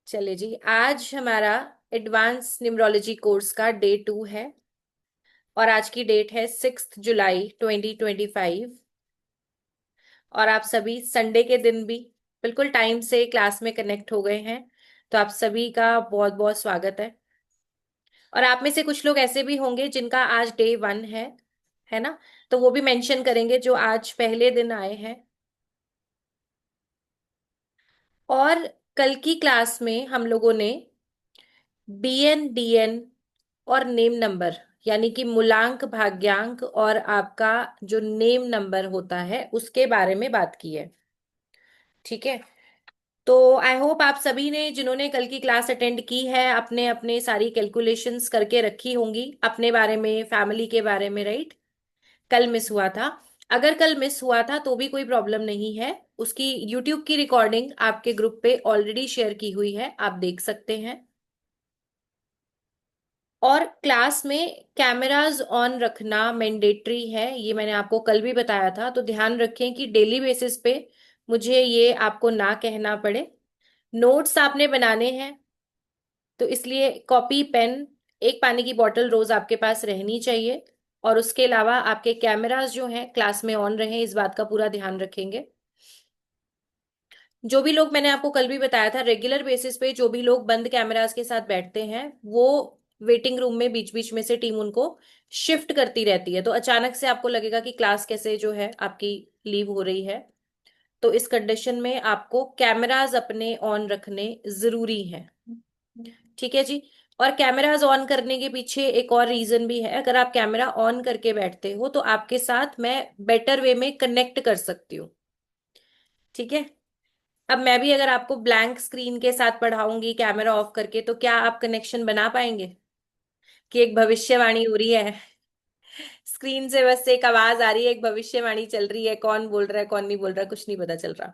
चलिए जी, आज हमारा एडवांस न्यूमरोलॉजी कोर्स का डे 2 है। और आज की डेट है 6 जुलाई 2025। और आप सभी संडे के दिन भी बिल्कुल टाइम से क्लास में कनेक्ट हो गए हैं। तो आप सभी का बहुत बहुत स्वागत है। और आप में से कुछ लोग ऐसे भी होंगे जिनका आज डे 1 है ना। तो वो भी मेंशन करेंगे जो आज पहले दिन आए हैं। और कल की क्लास में हम लोगों ने बीएन डीएन और नेम नंबर, यानी कि मूलांक भाग्यांक और आपका जो नेम नंबर होता है उसके बारे में बात की है। ठीक है। तो आई होप आप सभी ने, जिन्होंने कल की क्लास अटेंड की है, अपने अपने सारी कैलकुलेशंस करके रखी होंगी अपने बारे में, फैमिली के बारे में, राइट। कल मिस हुआ था। अगर कल मिस हुआ था तो भी कोई प्रॉब्लम नहीं है। उसकी यूट्यूब की रिकॉर्डिंग आपके ग्रुप पे ऑलरेडी शेयर की हुई है, आप देख सकते हैं। और क्लास में कैमरास ऑन रखना मैंडेटरी है, ये मैंने आपको कल भी बताया था। तो ध्यान रखें कि डेली बेसिस पे मुझे ये आपको ना कहना पड़े। नोट्स आपने बनाने हैं, तो इसलिए कॉपी पेन, एक पानी की बोतल रोज आपके पास रहनी चाहिए। और उसके अलावा आपके कैमरास जो हैं क्लास में ऑन रहे, इस बात का पूरा ध्यान रखेंगे। जो भी लोग, मैंने आपको कल भी बताया था, रेगुलर बेसिस पे जो भी लोग बंद कैमरास के साथ बैठते हैं, वो वेटिंग रूम में बीच बीच में से टीम उनको शिफ्ट करती रहती है। तो अचानक से आपको लगेगा कि क्लास कैसे जो है आपकी लीव हो रही है। तो इस कंडीशन में आपको कैमरास अपने ऑन रखने जरूरी हैं। ठीक है जी। और कैमरास ऑन करने के पीछे एक और रीजन भी है। अगर आप कैमरा ऑन करके बैठते हो तो आपके साथ मैं बेटर वे में कनेक्ट कर सकती हूँ। ठीक है। अब मैं भी अगर आपको ब्लैंक स्क्रीन के साथ पढ़ाऊंगी कैमरा ऑफ करके, तो क्या आप कनेक्शन बना पाएंगे? कि एक भविष्यवाणी हो रही है, स्क्रीन से बस एक आवाज आ रही है, एक भविष्यवाणी चल रही है, कौन बोल रहा है कौन नहीं बोल रहा है कुछ नहीं पता चल रहा।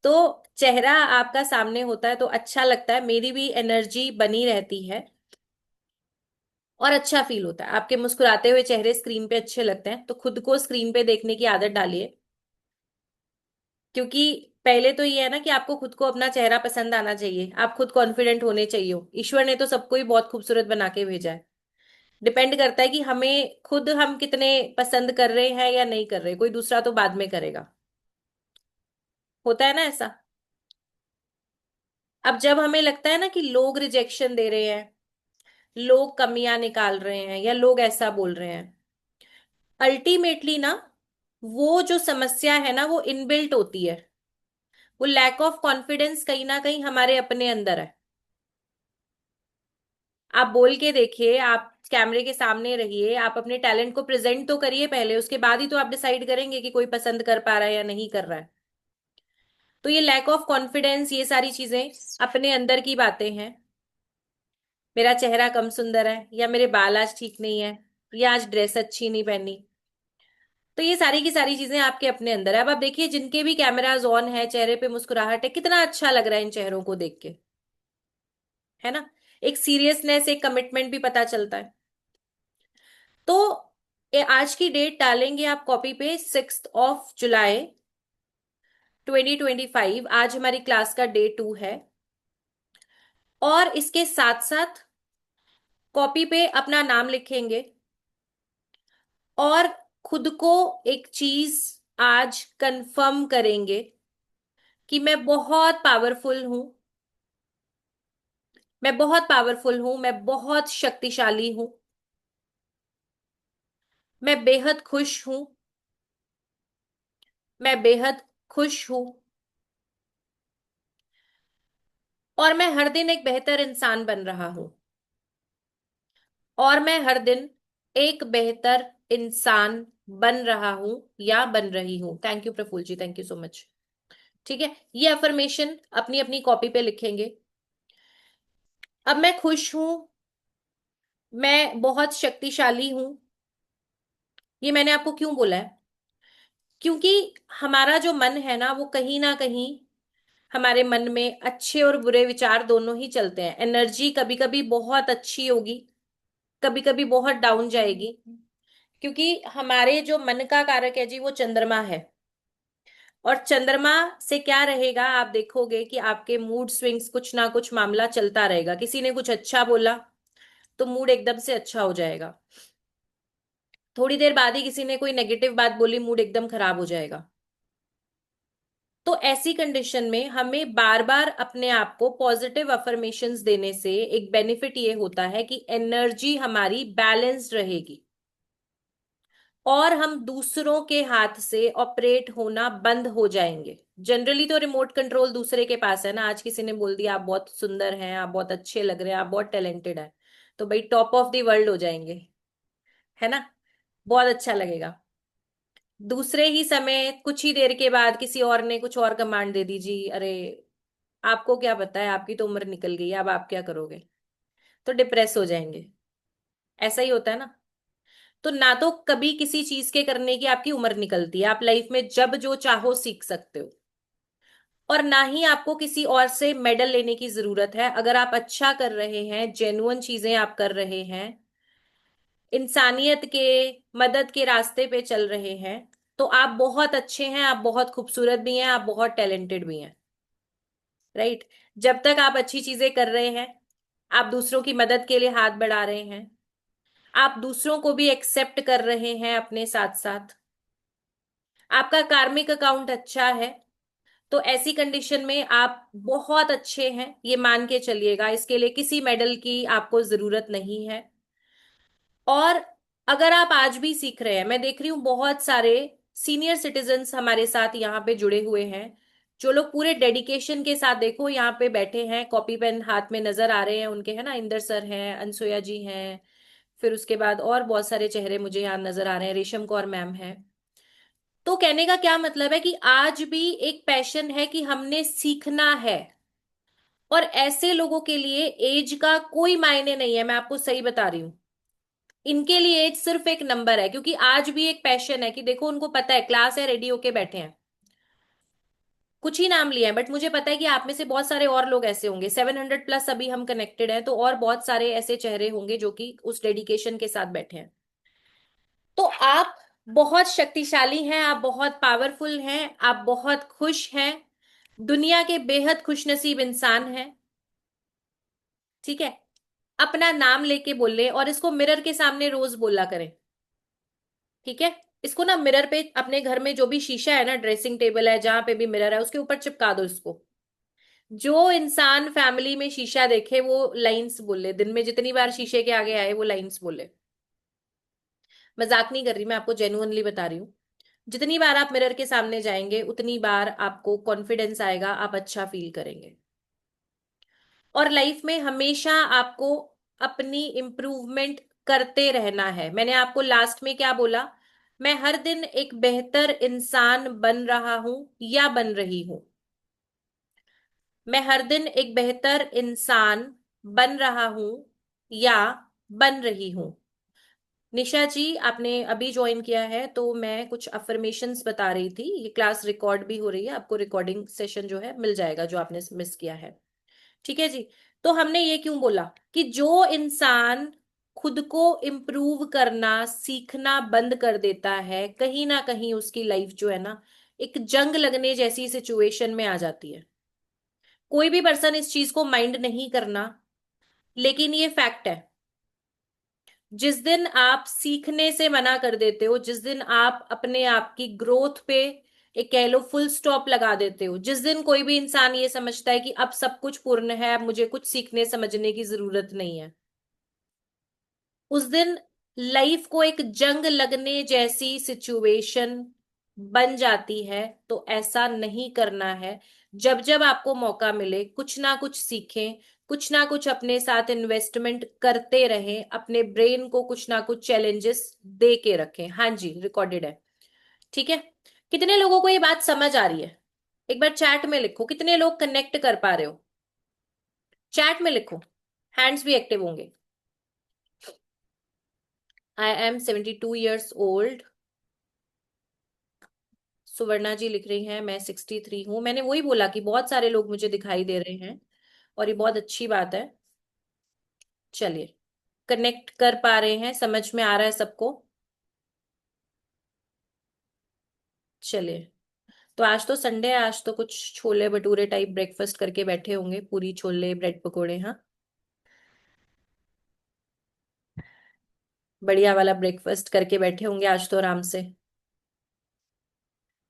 तो चेहरा आपका सामने होता है तो अच्छा लगता है, मेरी भी एनर्जी बनी रहती है और अच्छा फील होता है। आपके मुस्कुराते हुए चेहरे स्क्रीन पे अच्छे लगते हैं, तो खुद को स्क्रीन पे देखने की आदत डालिए। क्योंकि पहले तो ये है ना कि आपको खुद को अपना चेहरा पसंद आना चाहिए, आप खुद कॉन्फिडेंट होने चाहिए हो। ईश्वर ने तो सबको ही बहुत खूबसूरत बना के भेजा है। डिपेंड करता है कि हमें खुद, हम कितने पसंद कर रहे हैं या नहीं कर रहे, कोई दूसरा तो बाद में करेगा। होता है ना ऐसा। अब जब हमें लगता है ना कि लोग रिजेक्शन दे रहे हैं, लोग कमियां निकाल रहे हैं, या लोग ऐसा बोल रहे हैं, अल्टीमेटली ना, वो जो समस्या है ना वो इनबिल्ट होती है। वो लैक ऑफ कॉन्फिडेंस कहीं ना कहीं हमारे अपने अंदर है। आप बोल के देखिए, आप कैमरे के सामने रहिए, आप अपने टैलेंट को प्रेजेंट तो करिए पहले, उसके बाद ही तो आप डिसाइड करेंगे कि कोई पसंद कर पा रहा है या नहीं कर रहा है। तो ये लैक ऑफ कॉन्फिडेंस, ये सारी चीजें अपने अंदर की बातें हैं। मेरा चेहरा कम सुंदर है, या मेरे बाल आज ठीक नहीं है, या आज ड्रेस अच्छी नहीं पहनी। तो ये सारी की सारी चीजें आपके अपने अंदर है। अब आप देखिए, जिनके भी कैमराज ऑन है, चेहरे पे मुस्कुराहट है, कितना अच्छा लग रहा है इन चेहरों को देख के, है ना। एक सीरियसनेस, एक कमिटमेंट भी पता चलता है। तो आज की डेट डालेंगे आप कॉपी पे, 6 जुलाई 2025। आज हमारी क्लास का डे 2 है। और इसके साथ साथ कॉपी पे अपना नाम लिखेंगे। और खुद को एक चीज आज कंफर्म करेंगे कि मैं बहुत पावरफुल हूं, मैं बहुत पावरफुल हूं, मैं बहुत शक्तिशाली हूं, मैं बेहद खुश हूं, मैं बेहद खुश हूं। और मैं हर दिन एक बेहतर इंसान बन रहा हूं। और मैं हर दिन एक बेहतर इंसान बन रहा हूं या बन रही हूं। Thank you Praful ji, thank you so much. ठीक है। ये अफर्मेशन अपनी अपनी कॉपी पे लिखेंगे। अब मैं खुश हूं, मैं बहुत शक्तिशाली हूं, ये मैंने आपको क्यों बोला है? क्योंकि हमारा जो मन है ना कहीं ना कहीं, हमारे मन में अच्छे और बुरे विचार दोनों ही चलते हैं। एनर्जी कभी कभी बहुत अच्छी होगी, कभी कभी बहुत डाउन जाएगी। क्योंकि हमारे जो मन का कारक है जी वो चंद्रमा है। और चंद्रमा से क्या रहेगा, आप देखोगे कि आपके मूड स्विंग्स, कुछ ना कुछ मामला चलता रहेगा। किसी ने कुछ अच्छा बोला तो मूड एकदम से अच्छा हो जाएगा, थोड़ी देर बाद ही किसी ने कोई नेगेटिव बात बोली, मूड एकदम खराब हो जाएगा। तो ऐसी कंडीशन में हमें बार बार अपने आप को पॉजिटिव अफर्मेशंस देने से एक बेनिफिट ये होता है कि एनर्जी हमारी बैलेंस्ड रहेगी, और हम दूसरों के हाथ से ऑपरेट होना बंद हो जाएंगे। जनरली तो रिमोट कंट्रोल दूसरे के पास है ना। आज किसी ने बोल दिया आप बहुत सुंदर हैं, आप बहुत अच्छे लग रहे हैं, आप बहुत टैलेंटेड हैं, तो भाई टॉप ऑफ द वर्ल्ड हो जाएंगे, है ना। बहुत अच्छा लगेगा। दूसरे ही समय कुछ ही देर के बाद किसी और ने कुछ और कमांड दे दी, जी अरे आपको क्या पता है, आपकी तो उम्र निकल गई है, अब आप क्या करोगे, तो डिप्रेस हो जाएंगे। ऐसा ही होता है ना। तो ना तो कभी किसी चीज के करने की आपकी उम्र निकलती है, आप लाइफ में जब जो चाहो सीख सकते हो, और ना ही आपको किसी और से मेडल लेने की जरूरत है। अगर आप अच्छा कर रहे हैं, जेन्युइन चीजें आप कर रहे हैं, इंसानियत के, मदद के रास्ते पे चल रहे हैं, तो आप बहुत अच्छे हैं, आप बहुत खूबसूरत भी हैं, आप बहुत टैलेंटेड भी हैं। राइट। जब तक आप अच्छी चीजें कर रहे हैं, आप दूसरों की मदद के लिए हाथ बढ़ा रहे हैं, आप दूसरों को भी एक्सेप्ट कर रहे हैं अपने साथ साथ, आपका कार्मिक अकाउंट अच्छा है, तो ऐसी कंडीशन में आप बहुत अच्छे हैं, ये मान के चलिएगा। इसके लिए किसी मेडल की आपको जरूरत नहीं है। और अगर आप आज भी सीख रहे हैं, मैं देख रही हूं बहुत सारे सीनियर सिटीजन्स हमारे साथ यहाँ पे जुड़े हुए हैं, जो लोग पूरे डेडिकेशन के साथ, देखो यहाँ पे बैठे हैं, कॉपी पेन हाथ में नजर आ रहे हैं उनके, है ना। इंदर सर हैं, अनसुया जी हैं, फिर उसके बाद और बहुत सारे चेहरे मुझे यहाँ नजर आ रहे हैं, रेशम कौर मैम है। तो कहने का क्या मतलब है कि आज भी एक पैशन है कि हमने सीखना है। और ऐसे लोगों के लिए एज का कोई मायने नहीं है, मैं आपको सही बता रही हूँ। इनके लिए एज सिर्फ एक नंबर है, क्योंकि आज भी एक पैशन है कि देखो उनको पता है क्लास है, रेडी होके बैठे हैं। कुछ ही नाम लिए हैं, बट मुझे पता है कि आप में से बहुत सारे और लोग ऐसे होंगे, 700 प्लस अभी हम कनेक्टेड हैं, तो और बहुत सारे ऐसे चेहरे होंगे जो कि उस डेडिकेशन के साथ बैठे हैं। तो आप बहुत शक्तिशाली हैं, आप बहुत पावरफुल हैं, आप बहुत खुश हैं, दुनिया के बेहद खुशनसीब इंसान हैं। ठीक है। अपना नाम लेके बोले, और इसको मिरर के सामने रोज बोला करें। ठीक है। इसको ना मिरर पे, अपने घर में जो भी शीशा है ना, ड्रेसिंग टेबल है, जहां पे भी मिरर है, उसके ऊपर चिपका दो इसको। जो इंसान फैमिली में शीशा देखे वो लाइंस बोले, दिन में जितनी बार शीशे के आगे आए वो लाइंस बोले। मजाक नहीं कर रही, मैं आपको जेन्युइनली बता रही हूँ। जितनी बार आप मिरर के सामने जाएंगे उतनी बार आपको कॉन्फिडेंस आएगा, आप अच्छा फील करेंगे। और लाइफ में हमेशा आपको अपनी इम्प्रूवमेंट करते रहना है। मैंने आपको लास्ट में क्या बोला, मैं हर दिन एक बेहतर इंसान बन रहा हूं या बन रही हूं। मैं हर दिन एक बेहतर इंसान बन रहा हूं या बन रही हूं। निशा जी, आपने अभी ज्वाइन किया है, तो मैं कुछ अफर्मेशंस बता रही थी। ये क्लास रिकॉर्ड भी हो रही है, आपको रिकॉर्डिंग सेशन जो है मिल जाएगा, जो आपने मिस किया है। ठीक है जी। तो हमने ये क्यों बोला कि जो इंसान खुद को इम्प्रूव करना सीखना बंद कर देता है, कहीं ना कहीं उसकी लाइफ जो है ना, एक जंग लगने जैसी सिचुएशन में आ जाती है। कोई भी पर्सन इस चीज को माइंड नहीं करना, लेकिन ये फैक्ट है। जिस दिन आप सीखने से मना कर देते हो, जिस दिन आप अपने आप की ग्रोथ पे एक कह लो फुल स्टॉप लगा देते हो, जिस दिन कोई भी इंसान ये समझता है कि अब सब कुछ पूर्ण है, अब मुझे कुछ सीखने समझने की जरूरत नहीं है, उस दिन लाइफ को एक जंग लगने जैसी सिचुएशन बन जाती है। तो ऐसा नहीं करना है। जब जब आपको मौका मिले, कुछ ना कुछ सीखें, कुछ ना कुछ अपने साथ इन्वेस्टमेंट करते रहें, अपने ब्रेन को कुछ ना कुछ चैलेंजेस दे के रखें। हाँ जी, रिकॉर्डेड है। ठीक है। कितने लोगों को ये बात समझ आ रही है? एक बार चैट में लिखो, कितने लोग कनेक्ट कर पा रहे हो? चैट में लिखो, हैंड्स भी एक्टिव होंगे। I am 72 years old। सुवर्णा जी लिख रही हैं मैं 63 हूं। मैंने वही बोला कि बहुत सारे लोग मुझे दिखाई दे रहे हैं, और ये बहुत अच्छी बात है। चलिए, कनेक्ट कर पा रहे हैं, समझ में आ रहा है सबको? चलिए, तो आज तो संडे है, आज तो कुछ छोले भटूरे टाइप ब्रेकफास्ट करके बैठे होंगे, पूरी छोले ब्रेड पकोड़े। हाँ, बढ़िया वाला ब्रेकफास्ट करके बैठे होंगे आज तो आराम से।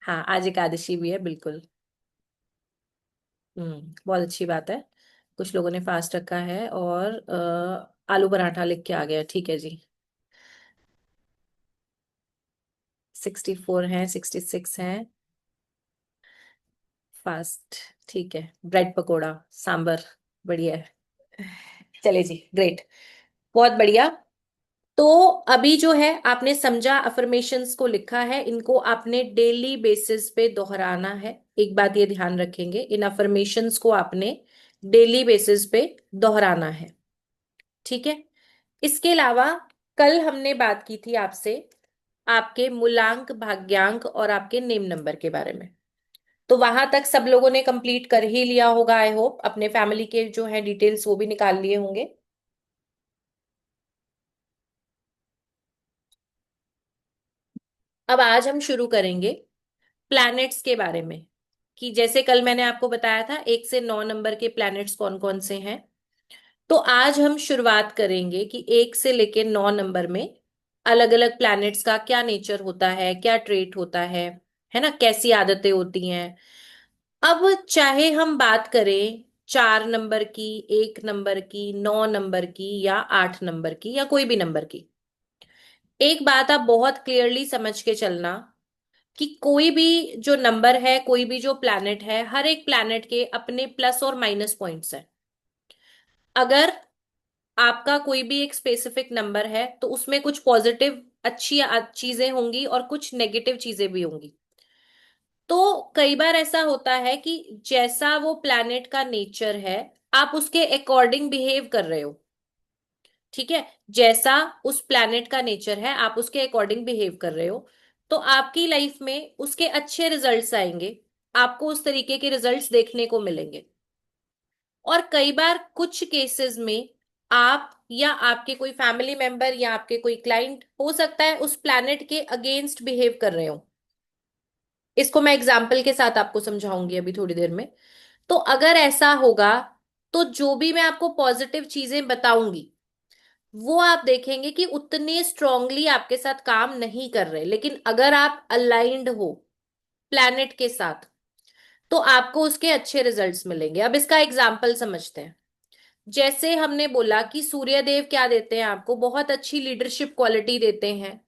हाँ, आज एकादशी भी है, बिल्कुल। बहुत अच्छी बात है। कुछ लोगों ने फास्ट रखा है, और आलू पराठा लिख के आ गया, ठीक है जी। 64 हैं, 66 हैं फास्ट। ठीक है, ब्रेड पकोड़ा, सांबर, बढ़िया है। चले जी, ग्रेट, बहुत बढ़िया। तो अभी जो है आपने समझा, अफर्मेशंस को लिखा है, इनको आपने डेली बेसिस पे दोहराना है। एक बात ये ध्यान रखेंगे, इन अफर्मेशंस को आपने डेली बेसिस पे दोहराना है, ठीक है। इसके अलावा कल हमने बात की थी आपसे आपके मूलांक, भाग्यांक और आपके नेम नंबर के बारे में। तो वहां तक सब लोगों ने कंप्लीट कर ही लिया होगा, आई होप। अपने फैमिली के जो है डिटेल्स वो भी निकाल लिए होंगे। अब आज हम शुरू करेंगे प्लैनेट्स के बारे में, कि जैसे कल मैंने आपको बताया था 1 से 9 नंबर के प्लैनेट्स कौन कौन से हैं। तो आज हम शुरुआत करेंगे कि 1 से लेके 9 नंबर में अलग अलग प्लैनेट्स का क्या नेचर होता है, क्या ट्रेट होता है ना, कैसी आदतें होती हैं। अब चाहे हम बात करें 4 नंबर की, 1 नंबर की, 9 नंबर की, या 8 नंबर की, या कोई भी नंबर की, एक बात आप बहुत क्लियरली समझ के चलना कि कोई भी जो नंबर है, कोई भी जो प्लैनेट है, हर एक प्लैनेट के अपने प्लस और माइनस पॉइंट्स हैं। अगर आपका कोई भी एक स्पेसिफिक नंबर है तो उसमें कुछ पॉजिटिव अच्छी चीजें होंगी और कुछ नेगेटिव चीजें भी होंगी। तो कई बार ऐसा होता है कि जैसा वो प्लैनेट का नेचर है, आप उसके अकॉर्डिंग बिहेव कर रहे हो, ठीक है। जैसा उस प्लैनेट का नेचर है, आप उसके अकॉर्डिंग बिहेव कर रहे हो, तो आपकी लाइफ में उसके अच्छे रिजल्ट्स आएंगे, आपको उस तरीके के रिजल्ट्स देखने को मिलेंगे। और कई बार कुछ केसेस में आप या आपके कोई फैमिली मेंबर या आपके कोई क्लाइंट हो सकता है उस प्लैनेट के अगेंस्ट बिहेव कर रहे हो। इसको मैं एग्जाम्पल के साथ आपको समझाऊंगी अभी थोड़ी देर में। तो अगर ऐसा होगा, तो जो भी मैं आपको पॉजिटिव चीजें बताऊंगी वो आप देखेंगे कि उतने स्ट्रांगली आपके साथ काम नहीं कर रहे। लेकिन अगर आप अलाइंड हो प्लैनेट के साथ, तो आपको उसके अच्छे रिजल्ट्स मिलेंगे। अब इसका एग्जाम्पल समझते हैं। जैसे हमने बोला कि सूर्य देव क्या देते हैं आपको, बहुत अच्छी लीडरशिप क्वालिटी देते हैं,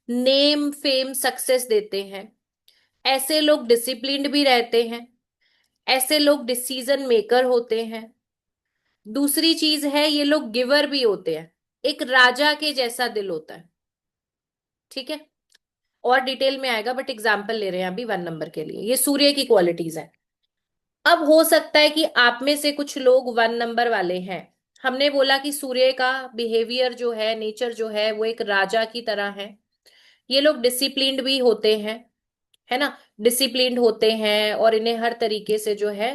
नेम फेम सक्सेस देते हैं। ऐसे लोग डिसिप्लिन्ड भी रहते हैं, ऐसे लोग डिसीजन मेकर होते हैं। दूसरी चीज है, ये लोग गिवर भी होते हैं, एक राजा के जैसा दिल होता है, ठीक है। और डिटेल में आएगा, बट एग्जाम्पल ले रहे हैं अभी 1 नंबर के लिए, ये सूर्य की क्वालिटीज है। अब हो सकता है कि आप में से कुछ लोग 1 नंबर वाले हैं। हमने बोला कि सूर्य का बिहेवियर जो है, नेचर जो है, वो एक राजा की तरह है। ये लोग डिसिप्लिन्ड भी होते हैं, है ना, डिसिप्लिन्ड होते हैं, और इन्हें हर तरीके से जो है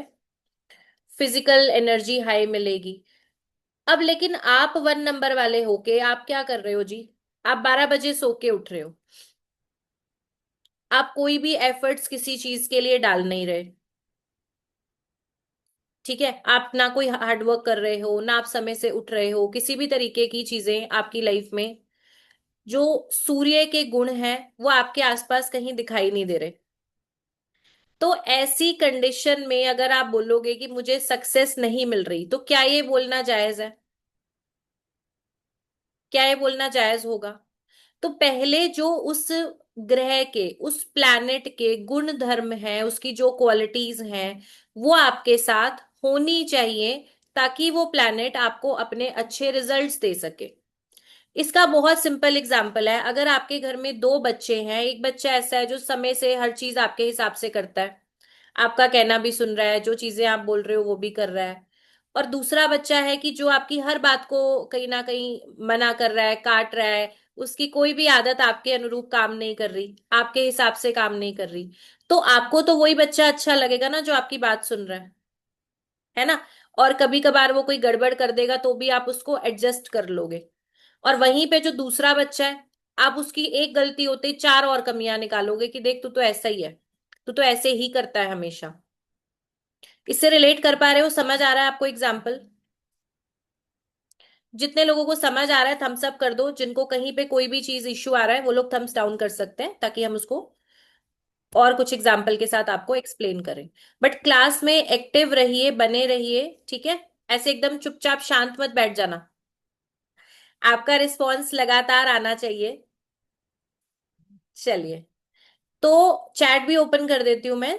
फिजिकल एनर्जी हाई मिलेगी। अब लेकिन आप 1 नंबर वाले होके आप क्या कर रहे हो जी, आप 12 बजे सो के उठ रहे हो, आप कोई भी एफर्ट्स किसी चीज के लिए डाल नहीं रहे, ठीक है। आप ना कोई हार्ड वर्क कर रहे हो, ना आप समय से उठ रहे हो, किसी भी तरीके की चीजें आपकी लाइफ में जो सूर्य के गुण हैं वो आपके आसपास कहीं दिखाई नहीं दे रहे। तो ऐसी कंडीशन में अगर आप बोलोगे कि मुझे सक्सेस नहीं मिल रही, तो क्या ये बोलना जायज है? क्या ये बोलना जायज होगा? तो पहले जो उस ग्रह के, उस प्लैनेट के गुण धर्म हैं, उसकी जो क्वालिटीज हैं, वो आपके साथ होनी चाहिए, ताकि वो प्लैनेट आपको अपने अच्छे रिजल्ट्स दे सके। इसका बहुत सिंपल एग्जांपल है, अगर आपके घर में 2 बच्चे हैं, एक बच्चा ऐसा है जो समय से हर चीज आपके हिसाब से करता है, आपका कहना भी सुन रहा है, जो चीजें आप बोल रहे हो वो भी कर रहा है। और दूसरा बच्चा है कि जो आपकी हर बात को कहीं ना कहीं मना कर रहा है, काट रहा है, उसकी कोई भी आदत आपके अनुरूप काम नहीं कर रही, आपके हिसाब से काम नहीं कर रही। तो आपको तो वही बच्चा अच्छा लगेगा ना जो आपकी बात सुन रहा है ना। और कभी कभार वो कोई गड़बड़ कर देगा तो भी आप उसको एडजस्ट कर लोगे। और वहीं पे जो दूसरा बच्चा है, आप उसकी एक गलती होते ही 4 और कमियां निकालोगे कि देख तू तो ऐसा ही है, तो ऐसे ही करता है हमेशा। इससे रिलेट कर पा रहे हो, समझ आ रहा है आपको एग्जाम्पल? जितने लोगों को समझ आ रहा है थम्स अप कर दो, जिनको कहीं पे कोई भी चीज इश्यू आ रहा है वो लोग थम्स डाउन कर सकते हैं, ताकि हम उसको और कुछ एग्जाम्पल के साथ आपको एक्सप्लेन करें। बट क्लास में एक्टिव रहिए, बने रहिए, ठीक है? ऐसे एकदम चुपचाप शांत मत बैठ जाना। आपका रिस्पॉन्स लगातार आना चाहिए। चलिए, तो चैट भी ओपन कर देती हूँ मैं।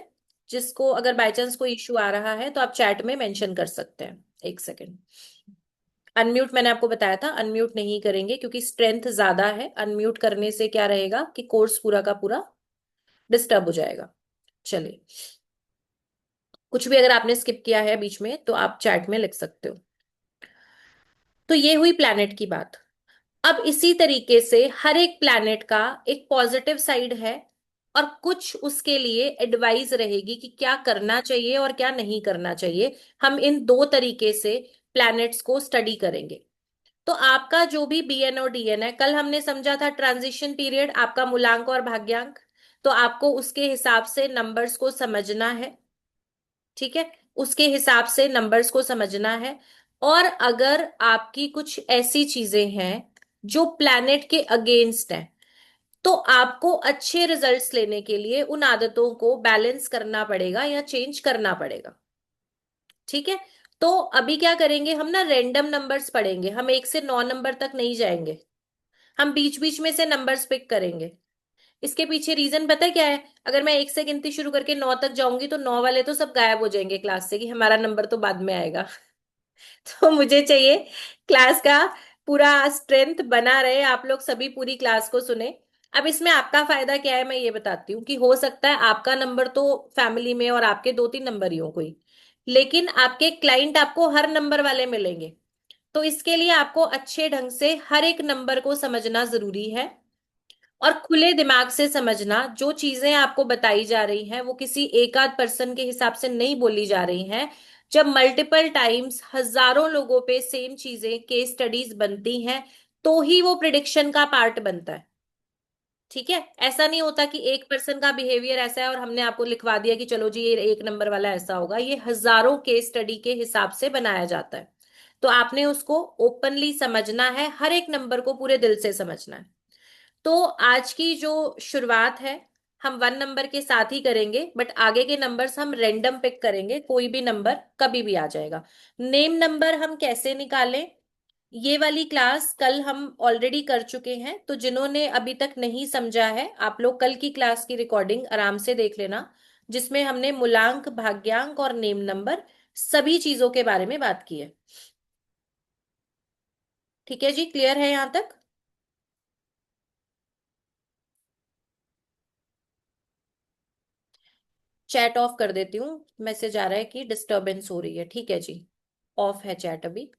जिसको अगर बाय चांस कोई इश्यू आ रहा है तो आप चैट में मेंशन कर सकते हैं। एक सेकेंड। अनम्यूट मैंने आपको बताया था, अनम्यूट नहीं करेंगे क्योंकि स्ट्रेंथ ज्यादा है। अनम्यूट करने से क्या रहेगा कि कोर्स पूरा का पूरा डिस्टर्ब हो जाएगा। चलिए, कुछ भी अगर आपने स्किप किया है बीच में तो आप चैट में लिख सकते हो। तो ये हुई प्लैनेट की बात। अब इसी तरीके से हर एक प्लैनेट का एक पॉजिटिव साइड है, और कुछ उसके लिए एडवाइस रहेगी कि क्या करना चाहिए और क्या नहीं करना चाहिए। हम इन दो तरीके से प्लैनेट्स को स्टडी करेंगे। तो आपका जो भी बीएन और डीएन है, कल हमने समझा था ट्रांजिशन पीरियड आपका मूलांक और भाग्यांक। तो आपको उसके हिसाब से नंबर्स को समझना है, ठीक है? उसके हिसाब से नंबर्स को समझना है। और अगर आपकी कुछ ऐसी चीजें हैं जो प्लैनेट के अगेंस्ट है, तो आपको अच्छे रिजल्ट्स लेने के लिए उन आदतों को बैलेंस करना पड़ेगा या चेंज करना पड़ेगा, ठीक है? तो अभी क्या करेंगे हम ना, रैंडम नंबर्स पढ़ेंगे। हम 1 से 9 नंबर तक नहीं जाएंगे, हम बीच बीच में से नंबर्स पिक करेंगे। इसके पीछे रीजन पता है क्या है? अगर मैं 1 से गिनती शुरू करके 9 तक जाऊंगी तो 9 वाले तो सब गायब हो जाएंगे क्लास से, कि हमारा नंबर तो बाद में आएगा। तो मुझे चाहिए क्लास का पूरा स्ट्रेंथ बना रहे, आप लोग सभी पूरी क्लास को सुने। अब इसमें आपका फायदा क्या है मैं ये बताती हूँ, कि हो सकता है आपका नंबर तो फैमिली में और आपके 2-3 नंबर ही हो कोई, लेकिन आपके क्लाइंट आपको हर नंबर वाले मिलेंगे। तो इसके लिए आपको अच्छे ढंग से हर एक नंबर को समझना जरूरी है, और खुले दिमाग से समझना। जो चीजें आपको बताई जा रही हैं वो किसी एक आध पर्सन के हिसाब से नहीं बोली जा रही हैं। जब मल्टीपल टाइम्स हजारों लोगों पे सेम चीजें केस स्टडीज बनती हैं, तो ही वो प्रिडिक्शन का पार्ट बनता है, ठीक है? ऐसा नहीं होता कि एक पर्सन का बिहेवियर ऐसा है और हमने आपको लिखवा दिया कि चलो जी ये 1 नंबर वाला ऐसा होगा। ये हजारों केस स्टडी के हिसाब से बनाया जाता है। तो आपने उसको ओपनली समझना है, हर एक नंबर को पूरे दिल से समझना है। तो आज की जो शुरुआत है, हम 1 नंबर के साथ ही करेंगे, बट आगे के नंबर्स हम रेंडम पिक करेंगे, कोई भी नंबर कभी भी आ जाएगा। नेम नंबर हम कैसे निकालें, ये वाली क्लास कल हम ऑलरेडी कर चुके हैं। तो जिन्होंने अभी तक नहीं समझा है, आप लोग कल की क्लास की रिकॉर्डिंग आराम से देख लेना, जिसमें हमने मूलांक, भाग्यांक और नेम नंबर सभी चीजों के बारे में बात की है। ठीक है जी, क्लियर है यहां तक? चैट ऑफ कर देती हूँ, मैसेज आ रहा है कि डिस्टरबेंस हो रही है। ठीक है जी, ऑफ है चैट अभी।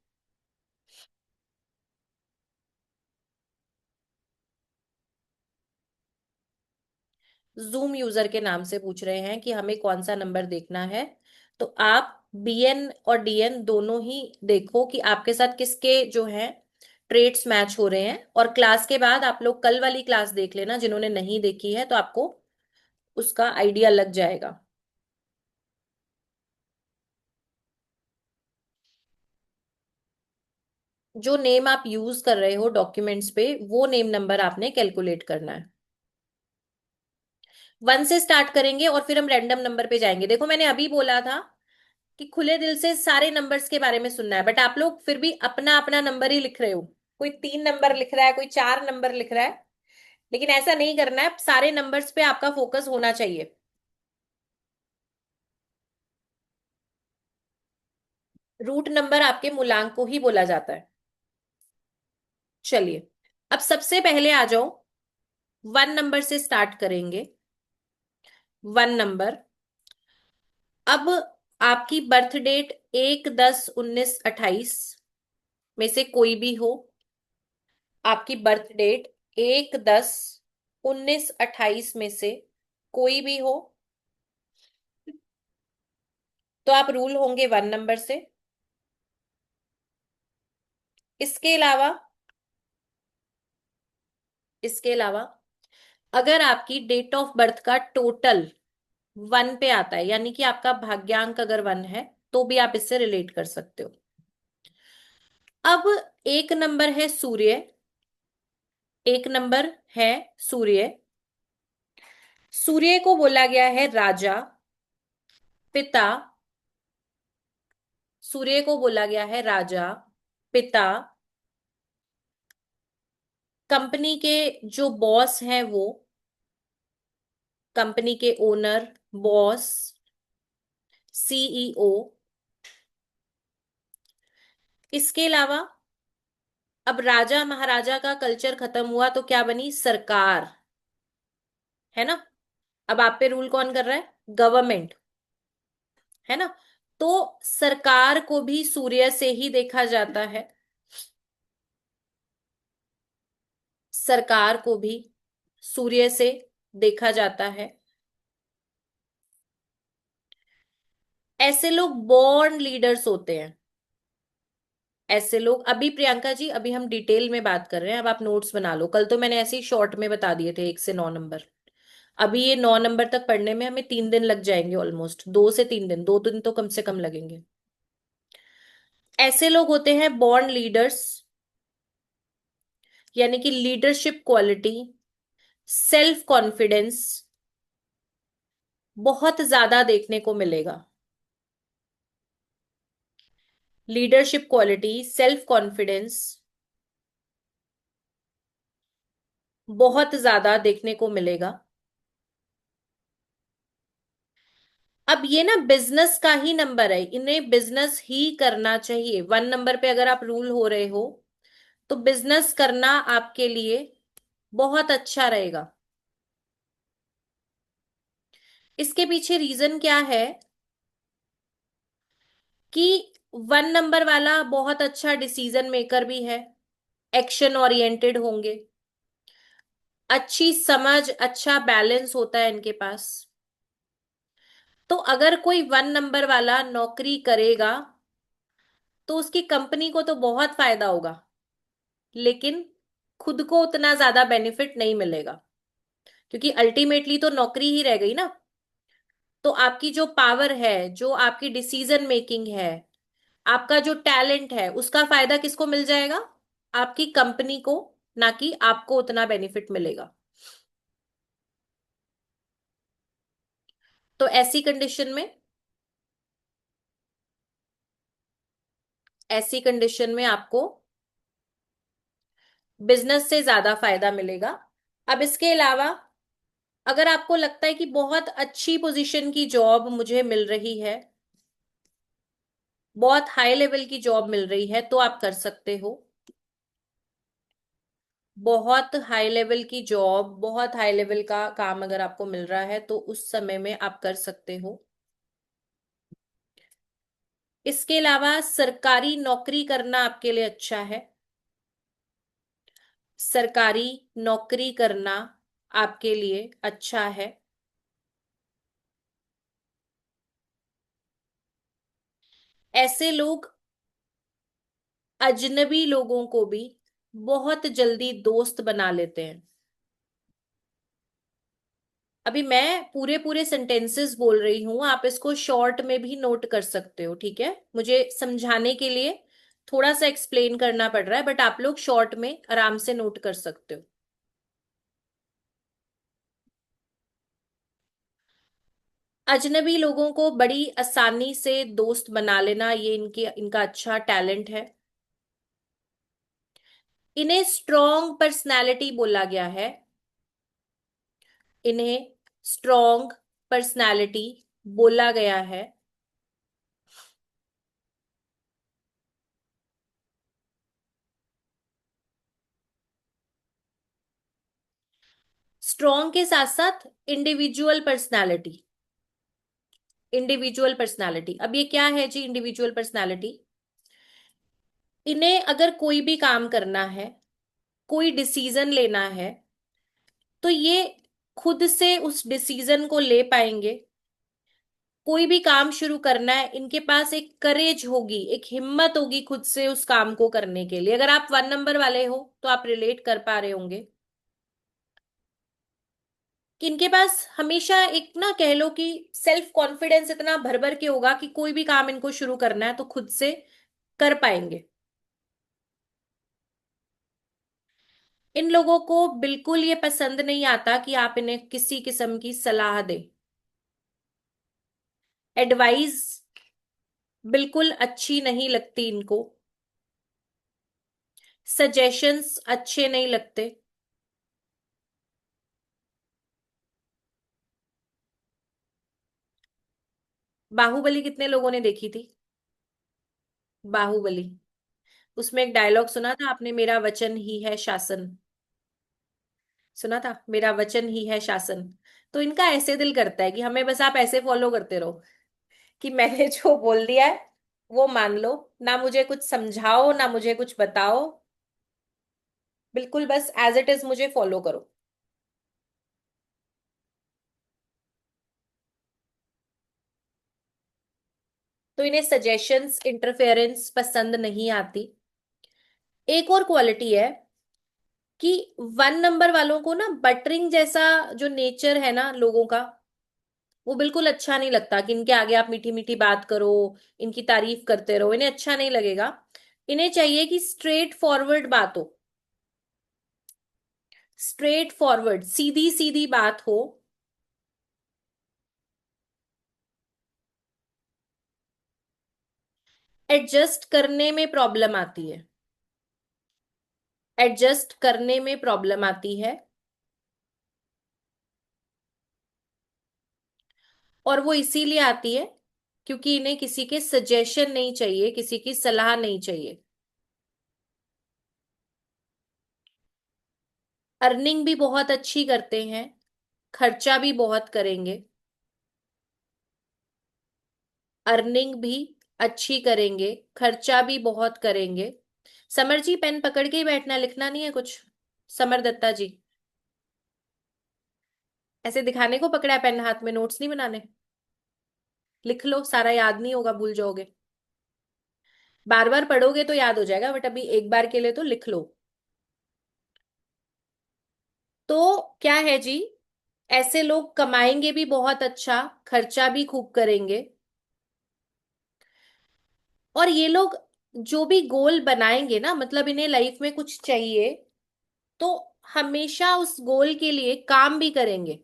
जूम यूजर के नाम से पूछ रहे हैं कि हमें कौन सा नंबर देखना है। तो आप बीएन और डीएन दोनों ही देखो कि आपके साथ किसके जो है ट्रेड्स मैच हो रहे हैं। और क्लास के बाद आप लोग कल वाली क्लास देख लेना, जिन्होंने नहीं देखी है, तो आपको उसका आइडिया लग जाएगा। जो नेम आप यूज कर रहे हो डॉक्यूमेंट्स पे, वो नेम नंबर आपने कैलकुलेट करना है। 1 से स्टार्ट करेंगे और फिर हम रैंडम नंबर पे जाएंगे। देखो मैंने अभी बोला था कि खुले दिल से सारे नंबर्स के बारे में सुनना है, बट आप लोग फिर भी अपना अपना नंबर ही लिख रहे हो। कोई 3 नंबर लिख रहा है, कोई 4 नंबर लिख रहा है, लेकिन ऐसा नहीं करना है। सारे नंबर्स पे आपका फोकस होना चाहिए। रूट नंबर आपके मूलांक को ही बोला जाता है। चलिए, अब सबसे पहले आ जाओ, 1 नंबर से स्टार्ट करेंगे। 1 नंबर। अब आपकी बर्थ डेट 1-10-19-28 में से कोई भी हो, आपकी बर्थ डेट 1-10-19-28 में से कोई भी हो, तो आप रूल होंगे 1 नंबर से। इसके अलावा, इसके अलावा अगर आपकी डेट ऑफ बर्थ का टोटल वन पे आता है, यानी कि आपका भाग्यांक अगर वन है तो भी आप इससे रिलेट कर सकते हो। अब एक नंबर है सूर्य, एक नंबर है सूर्य। सूर्य को बोला गया है राजा, पिता। सूर्य को बोला गया है राजा, पिता। कंपनी के जो बॉस हैं वो, कंपनी के ओनर, बॉस, सीईओ। इसके अलावा अब राजा महाराजा का कल्चर खत्म हुआ तो क्या बनी, सरकार, है ना। अब आप पे रूल कौन कर रहा है, गवर्नमेंट, है ना। तो सरकार को भी सूर्य से ही देखा जाता है, सरकार को भी सूर्य से देखा जाता है। ऐसे लोग बॉर्न लीडर्स होते हैं। ऐसे लोग, अभी प्रियंका जी अभी हम डिटेल में बात कर रहे हैं, अब आप नोट्स बना लो। कल तो मैंने ऐसे ही शॉर्ट में बता दिए थे 1 से 9 नंबर। अभी ये 9 नंबर तक पढ़ने में हमें 3 दिन लग जाएंगे, ऑलमोस्ट 2 से 3 दिन, 2 दिन तो कम से कम लगेंगे। ऐसे लोग होते हैं बॉर्न लीडर्स, यानी कि लीडरशिप क्वालिटी, सेल्फ कॉन्फिडेंस बहुत ज्यादा देखने को मिलेगा। लीडरशिप क्वालिटी, सेल्फ कॉन्फिडेंस बहुत ज्यादा देखने को मिलेगा। अब ये ना बिजनेस का ही नंबर है, इन्हें बिजनेस ही करना चाहिए। 1 नंबर पे अगर आप रूल हो रहे हो तो बिजनेस करना आपके लिए बहुत अच्छा रहेगा। इसके पीछे रीजन क्या है कि 1 नंबर वाला बहुत अच्छा डिसीजन मेकर भी है, एक्शन ओरिएंटेड होंगे, अच्छी समझ, अच्छा बैलेंस होता है इनके पास। तो अगर कोई 1 नंबर वाला नौकरी करेगा तो उसकी कंपनी को तो बहुत फायदा होगा, लेकिन खुद को उतना ज्यादा बेनिफिट नहीं मिलेगा, क्योंकि अल्टीमेटली तो नौकरी ही रह गई ना। तो आपकी जो पावर है, जो आपकी डिसीजन मेकिंग है, आपका जो टैलेंट है, उसका फायदा किसको मिल जाएगा, आपकी कंपनी को, ना कि आपको उतना बेनिफिट मिलेगा। तो ऐसी कंडीशन में आपको बिजनेस से ज्यादा फायदा मिलेगा। अब इसके अलावा अगर आपको लगता है कि बहुत अच्छी पोजीशन की जॉब मुझे मिल रही है, बहुत हाई लेवल की जॉब मिल रही है, तो आप कर सकते हो। बहुत हाई लेवल की जॉब, बहुत हाई लेवल का काम अगर आपको मिल रहा है तो उस समय में आप कर सकते हो। इसके अलावा सरकारी नौकरी करना आपके लिए अच्छा है, सरकारी नौकरी करना आपके लिए अच्छा है। ऐसे लोग अजनबी लोगों को भी बहुत जल्दी दोस्त बना लेते हैं। अभी मैं पूरे पूरे सेंटेंसेस बोल रही हूं, आप इसको शॉर्ट में भी नोट कर सकते हो, ठीक है। मुझे समझाने के लिए थोड़ा सा एक्सप्लेन करना पड़ रहा है, बट आप लोग शॉर्ट में आराम से नोट कर सकते हो। अजनबी लोगों को बड़ी आसानी से दोस्त बना लेना, ये इनका अच्छा टैलेंट है। इन्हें स्ट्रॉन्ग पर्सनालिटी बोला गया है, इन्हें स्ट्रॉन्ग पर्सनालिटी बोला गया है। स्ट्रॉन्ग के साथ साथ इंडिविजुअल पर्सनालिटी, इंडिविजुअल पर्सनालिटी। अब ये क्या है जी इंडिविजुअल पर्सनालिटी, इन्हें अगर कोई भी काम करना है, कोई डिसीजन लेना है, तो ये खुद से उस डिसीजन को ले पाएंगे। कोई भी काम शुरू करना है, इनके पास एक करेज होगी, एक हिम्मत होगी खुद से उस काम को करने के लिए। अगर आप 1 नंबर वाले हो तो आप रिलेट कर पा रहे होंगे। कि इनके पास हमेशा एक ना कह लो कि सेल्फ कॉन्फिडेंस इतना भर भर के होगा कि कोई भी काम इनको शुरू करना है तो खुद से कर पाएंगे। इन लोगों को बिल्कुल ये पसंद नहीं आता कि आप इन्हें किसी किस्म की सलाह दें। एडवाइस बिल्कुल अच्छी नहीं लगती इनको। सजेशंस अच्छे नहीं लगते। बाहुबली कितने लोगों ने देखी थी? बाहुबली, उसमें एक डायलॉग सुना था आपने, मेरा वचन ही है शासन। सुना था, मेरा वचन ही है शासन। तो इनका ऐसे दिल करता है कि हमें बस आप ऐसे फॉलो करते रहो कि मैंने जो बोल दिया है वो मान लो, ना मुझे कुछ समझाओ ना मुझे कुछ बताओ, बिल्कुल बस एज इट इज मुझे फॉलो करो। तो इन्हें सजेशंस इंटरफेरेंस पसंद नहीं आती। एक और क्वालिटी है कि 1 नंबर वालों को ना बटरिंग जैसा जो नेचर है ना लोगों का, वो बिल्कुल अच्छा नहीं लगता कि इनके आगे आप मीठी मीठी बात करो, इनकी तारीफ करते रहो, इन्हें अच्छा नहीं लगेगा। इन्हें चाहिए कि स्ट्रेट फॉरवर्ड बात हो। स्ट्रेट फॉरवर्ड, सीधी सीधी बात हो। एडजस्ट करने में प्रॉब्लम आती है। एडजस्ट करने में प्रॉब्लम आती है। और वो इसीलिए आती है क्योंकि इन्हें किसी के सजेशन नहीं चाहिए, किसी की सलाह नहीं चाहिए। अर्निंग भी बहुत अच्छी करते हैं, खर्चा भी बहुत करेंगे। अर्निंग भी अच्छी करेंगे, खर्चा भी बहुत करेंगे। समर जी, पेन पकड़ के ही बैठना, लिखना नहीं है कुछ। समर दत्ता जी, ऐसे दिखाने को पकड़ा है पेन हाथ में, नोट्स नहीं बनाने। लिख लो, सारा याद नहीं होगा, भूल जाओगे। बार बार पढ़ोगे तो याद हो जाएगा, बट अभी एक बार के लिए तो लिख लो। तो क्या है जी, ऐसे लोग कमाएंगे भी बहुत अच्छा, खर्चा भी खूब करेंगे। और ये लोग जो भी गोल बनाएंगे ना, मतलब इन्हें लाइफ में कुछ चाहिए तो हमेशा उस गोल के लिए काम भी करेंगे।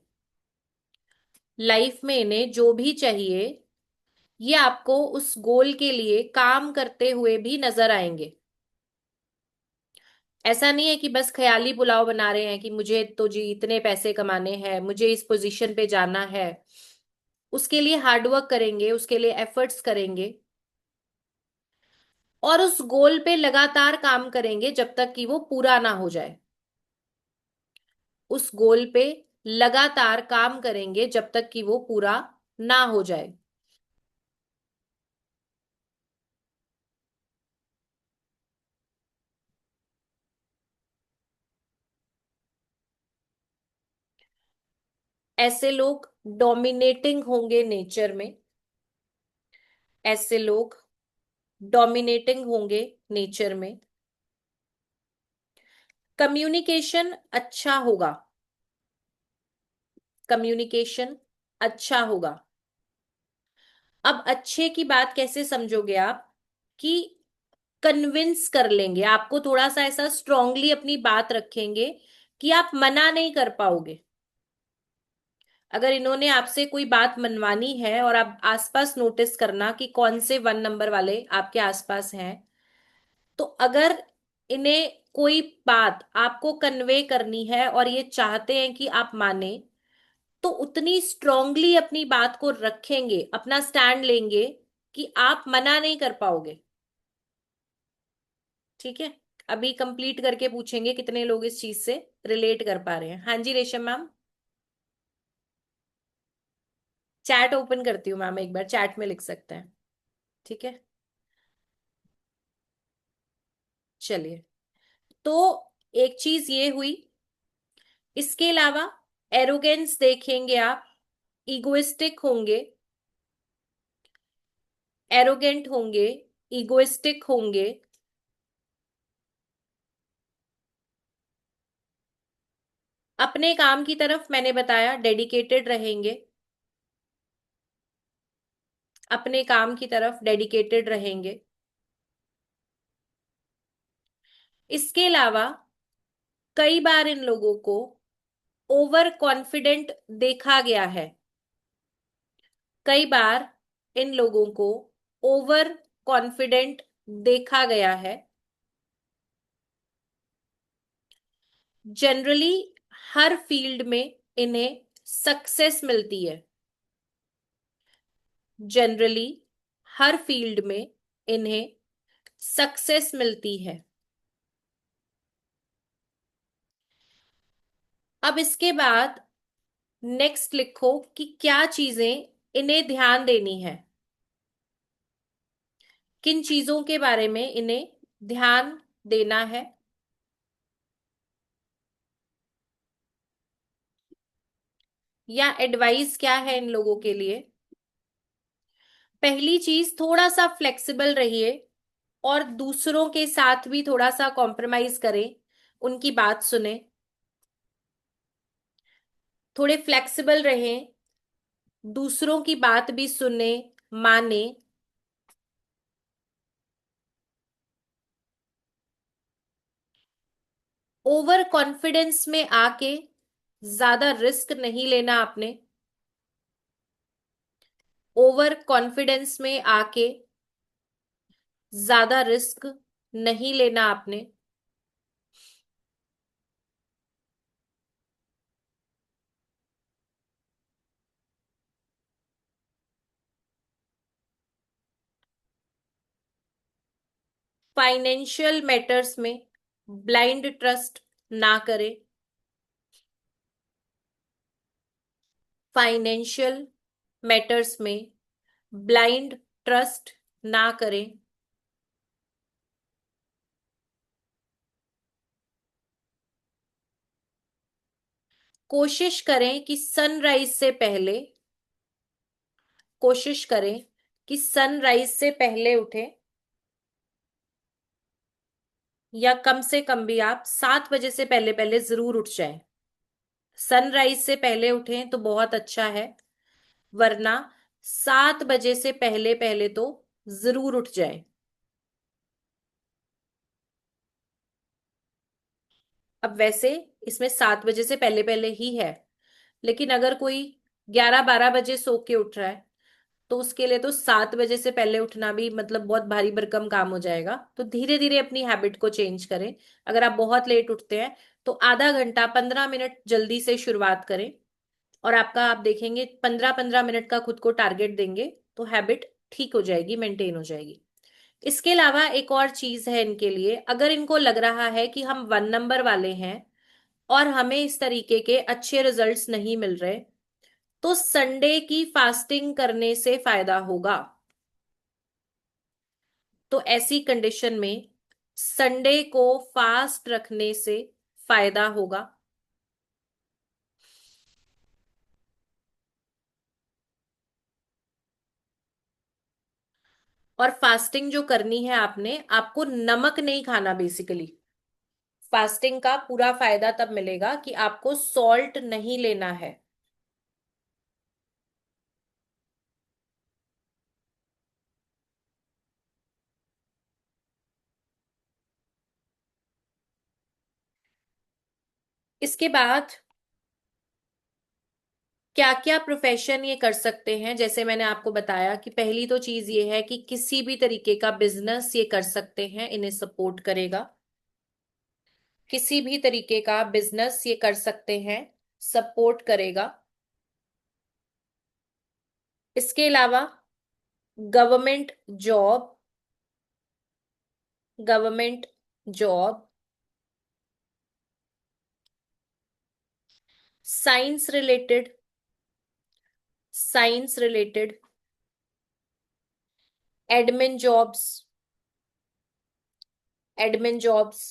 लाइफ में इन्हें जो भी चाहिए, ये आपको उस गोल के लिए काम करते हुए भी नजर आएंगे। ऐसा नहीं है कि बस ख्याली पुलाव बना रहे हैं कि मुझे तो जी इतने पैसे कमाने हैं, मुझे इस पोजीशन पे जाना है। उसके लिए हार्डवर्क करेंगे, उसके लिए एफर्ट्स करेंगे, और उस गोल पे लगातार काम करेंगे जब तक कि वो पूरा ना हो जाए। उस गोल पे लगातार काम करेंगे जब तक कि वो पूरा ना हो जाए। ऐसे लोग डोमिनेटिंग होंगे नेचर में। ऐसे लोग डोमिनेटिंग होंगे नेचर में। कम्युनिकेशन अच्छा होगा। कम्युनिकेशन अच्छा होगा। अब अच्छे की बात कैसे समझोगे आप? कि कन्विंस कर लेंगे आपको, थोड़ा सा ऐसा स्ट्रांगली अपनी बात रखेंगे कि आप मना नहीं कर पाओगे। अगर इन्होंने आपसे कोई बात मनवानी है, और आप आसपास नोटिस करना कि कौन से 1 नंबर वाले आपके आसपास हैं, तो अगर इन्हें कोई बात आपको कन्वे करनी है और ये चाहते हैं कि आप माने, तो उतनी स्ट्रांगली अपनी बात को रखेंगे, अपना स्टैंड लेंगे कि आप मना नहीं कर पाओगे। ठीक है, अभी कंप्लीट करके पूछेंगे कितने लोग इस चीज से रिलेट कर पा रहे हैं। हाँ जी रेशम मैम। चैट ओपन करती हूँ मैम, एक बार चैट में लिख सकते हैं। ठीक है, चलिए। तो एक चीज ये हुई, इसके अलावा एरोगेंस देखेंगे आप, इगोइस्टिक होंगे। एरोगेंट होंगे, इगोइस्टिक होंगे। अपने काम की तरफ मैंने बताया डेडिकेटेड रहेंगे, अपने काम की तरफ डेडिकेटेड रहेंगे। इसके अलावा कई बार इन लोगों को ओवर कॉन्फिडेंट देखा गया है, कई बार इन लोगों को ओवर कॉन्फिडेंट देखा गया है। जनरली हर फील्ड में इन्हें सक्सेस मिलती है, जनरली हर फील्ड में इन्हें सक्सेस मिलती है। अब इसके बाद नेक्स्ट लिखो कि क्या चीजें इन्हें ध्यान देनी है, किन चीजों के बारे में इन्हें ध्यान देना है। या एडवाइस क्या है इन लोगों के लिए। पहली चीज, थोड़ा सा फ्लेक्सिबल रहिए और दूसरों के साथ भी थोड़ा सा कॉम्प्रोमाइज करें, उनकी बात सुने, थोड़े फ्लेक्सिबल रहें, दूसरों की बात भी सुने, माने। ओवर कॉन्फिडेंस में आके ज्यादा रिस्क नहीं लेना आपने, ओवर कॉन्फिडेंस में आके ज्यादा रिस्क नहीं लेना आपने। फाइनेंशियल मैटर्स में ब्लाइंड ट्रस्ट ना करें, फाइनेंशियल मैटर्स में ब्लाइंड ट्रस्ट ना करें। कोशिश करें कि सनराइज से पहले, कोशिश करें कि सनराइज से पहले उठें, या कम से कम भी आप 7 बजे से पहले पहले जरूर उठ जाएं। सनराइज से पहले उठें तो बहुत अच्छा है, वरना 7 बजे से पहले पहले तो जरूर उठ जाएं। अब वैसे इसमें 7 बजे से पहले पहले ही है, लेकिन अगर कोई 11-12 बजे सो के उठ रहा है तो उसके लिए तो 7 बजे से पहले उठना भी मतलब बहुत भारी भरकम काम हो जाएगा। तो धीरे धीरे अपनी हैबिट को चेंज करें। अगर आप बहुत लेट उठते हैं तो आधा घंटा 15 मिनट जल्दी से शुरुआत करें, और आपका आप देखेंगे 15-15 मिनट का खुद को टारगेट देंगे तो हैबिट ठीक हो जाएगी, मेंटेन हो जाएगी। इसके अलावा एक और चीज है इनके लिए, अगर इनको लग रहा है कि हम 1 नंबर वाले हैं और हमें इस तरीके के अच्छे रिजल्ट्स नहीं मिल रहे, तो संडे की फास्टिंग करने से फायदा होगा। तो ऐसी कंडीशन में संडे को फास्ट रखने से फायदा होगा। और फास्टिंग जो करनी है आपने, आपको नमक नहीं खाना बेसिकली। फास्टिंग का पूरा फायदा तब मिलेगा कि आपको सॉल्ट नहीं लेना है। इसके बाद क्या क्या प्रोफेशन ये कर सकते हैं, जैसे मैंने आपको बताया कि पहली तो चीज ये है कि किसी भी तरीके का बिजनेस ये कर सकते हैं, इन्हें सपोर्ट करेगा। किसी भी तरीके का बिजनेस ये कर सकते हैं, सपोर्ट करेगा। इसके अलावा government job, government job, science related, science related, admin jobs, admin jobs,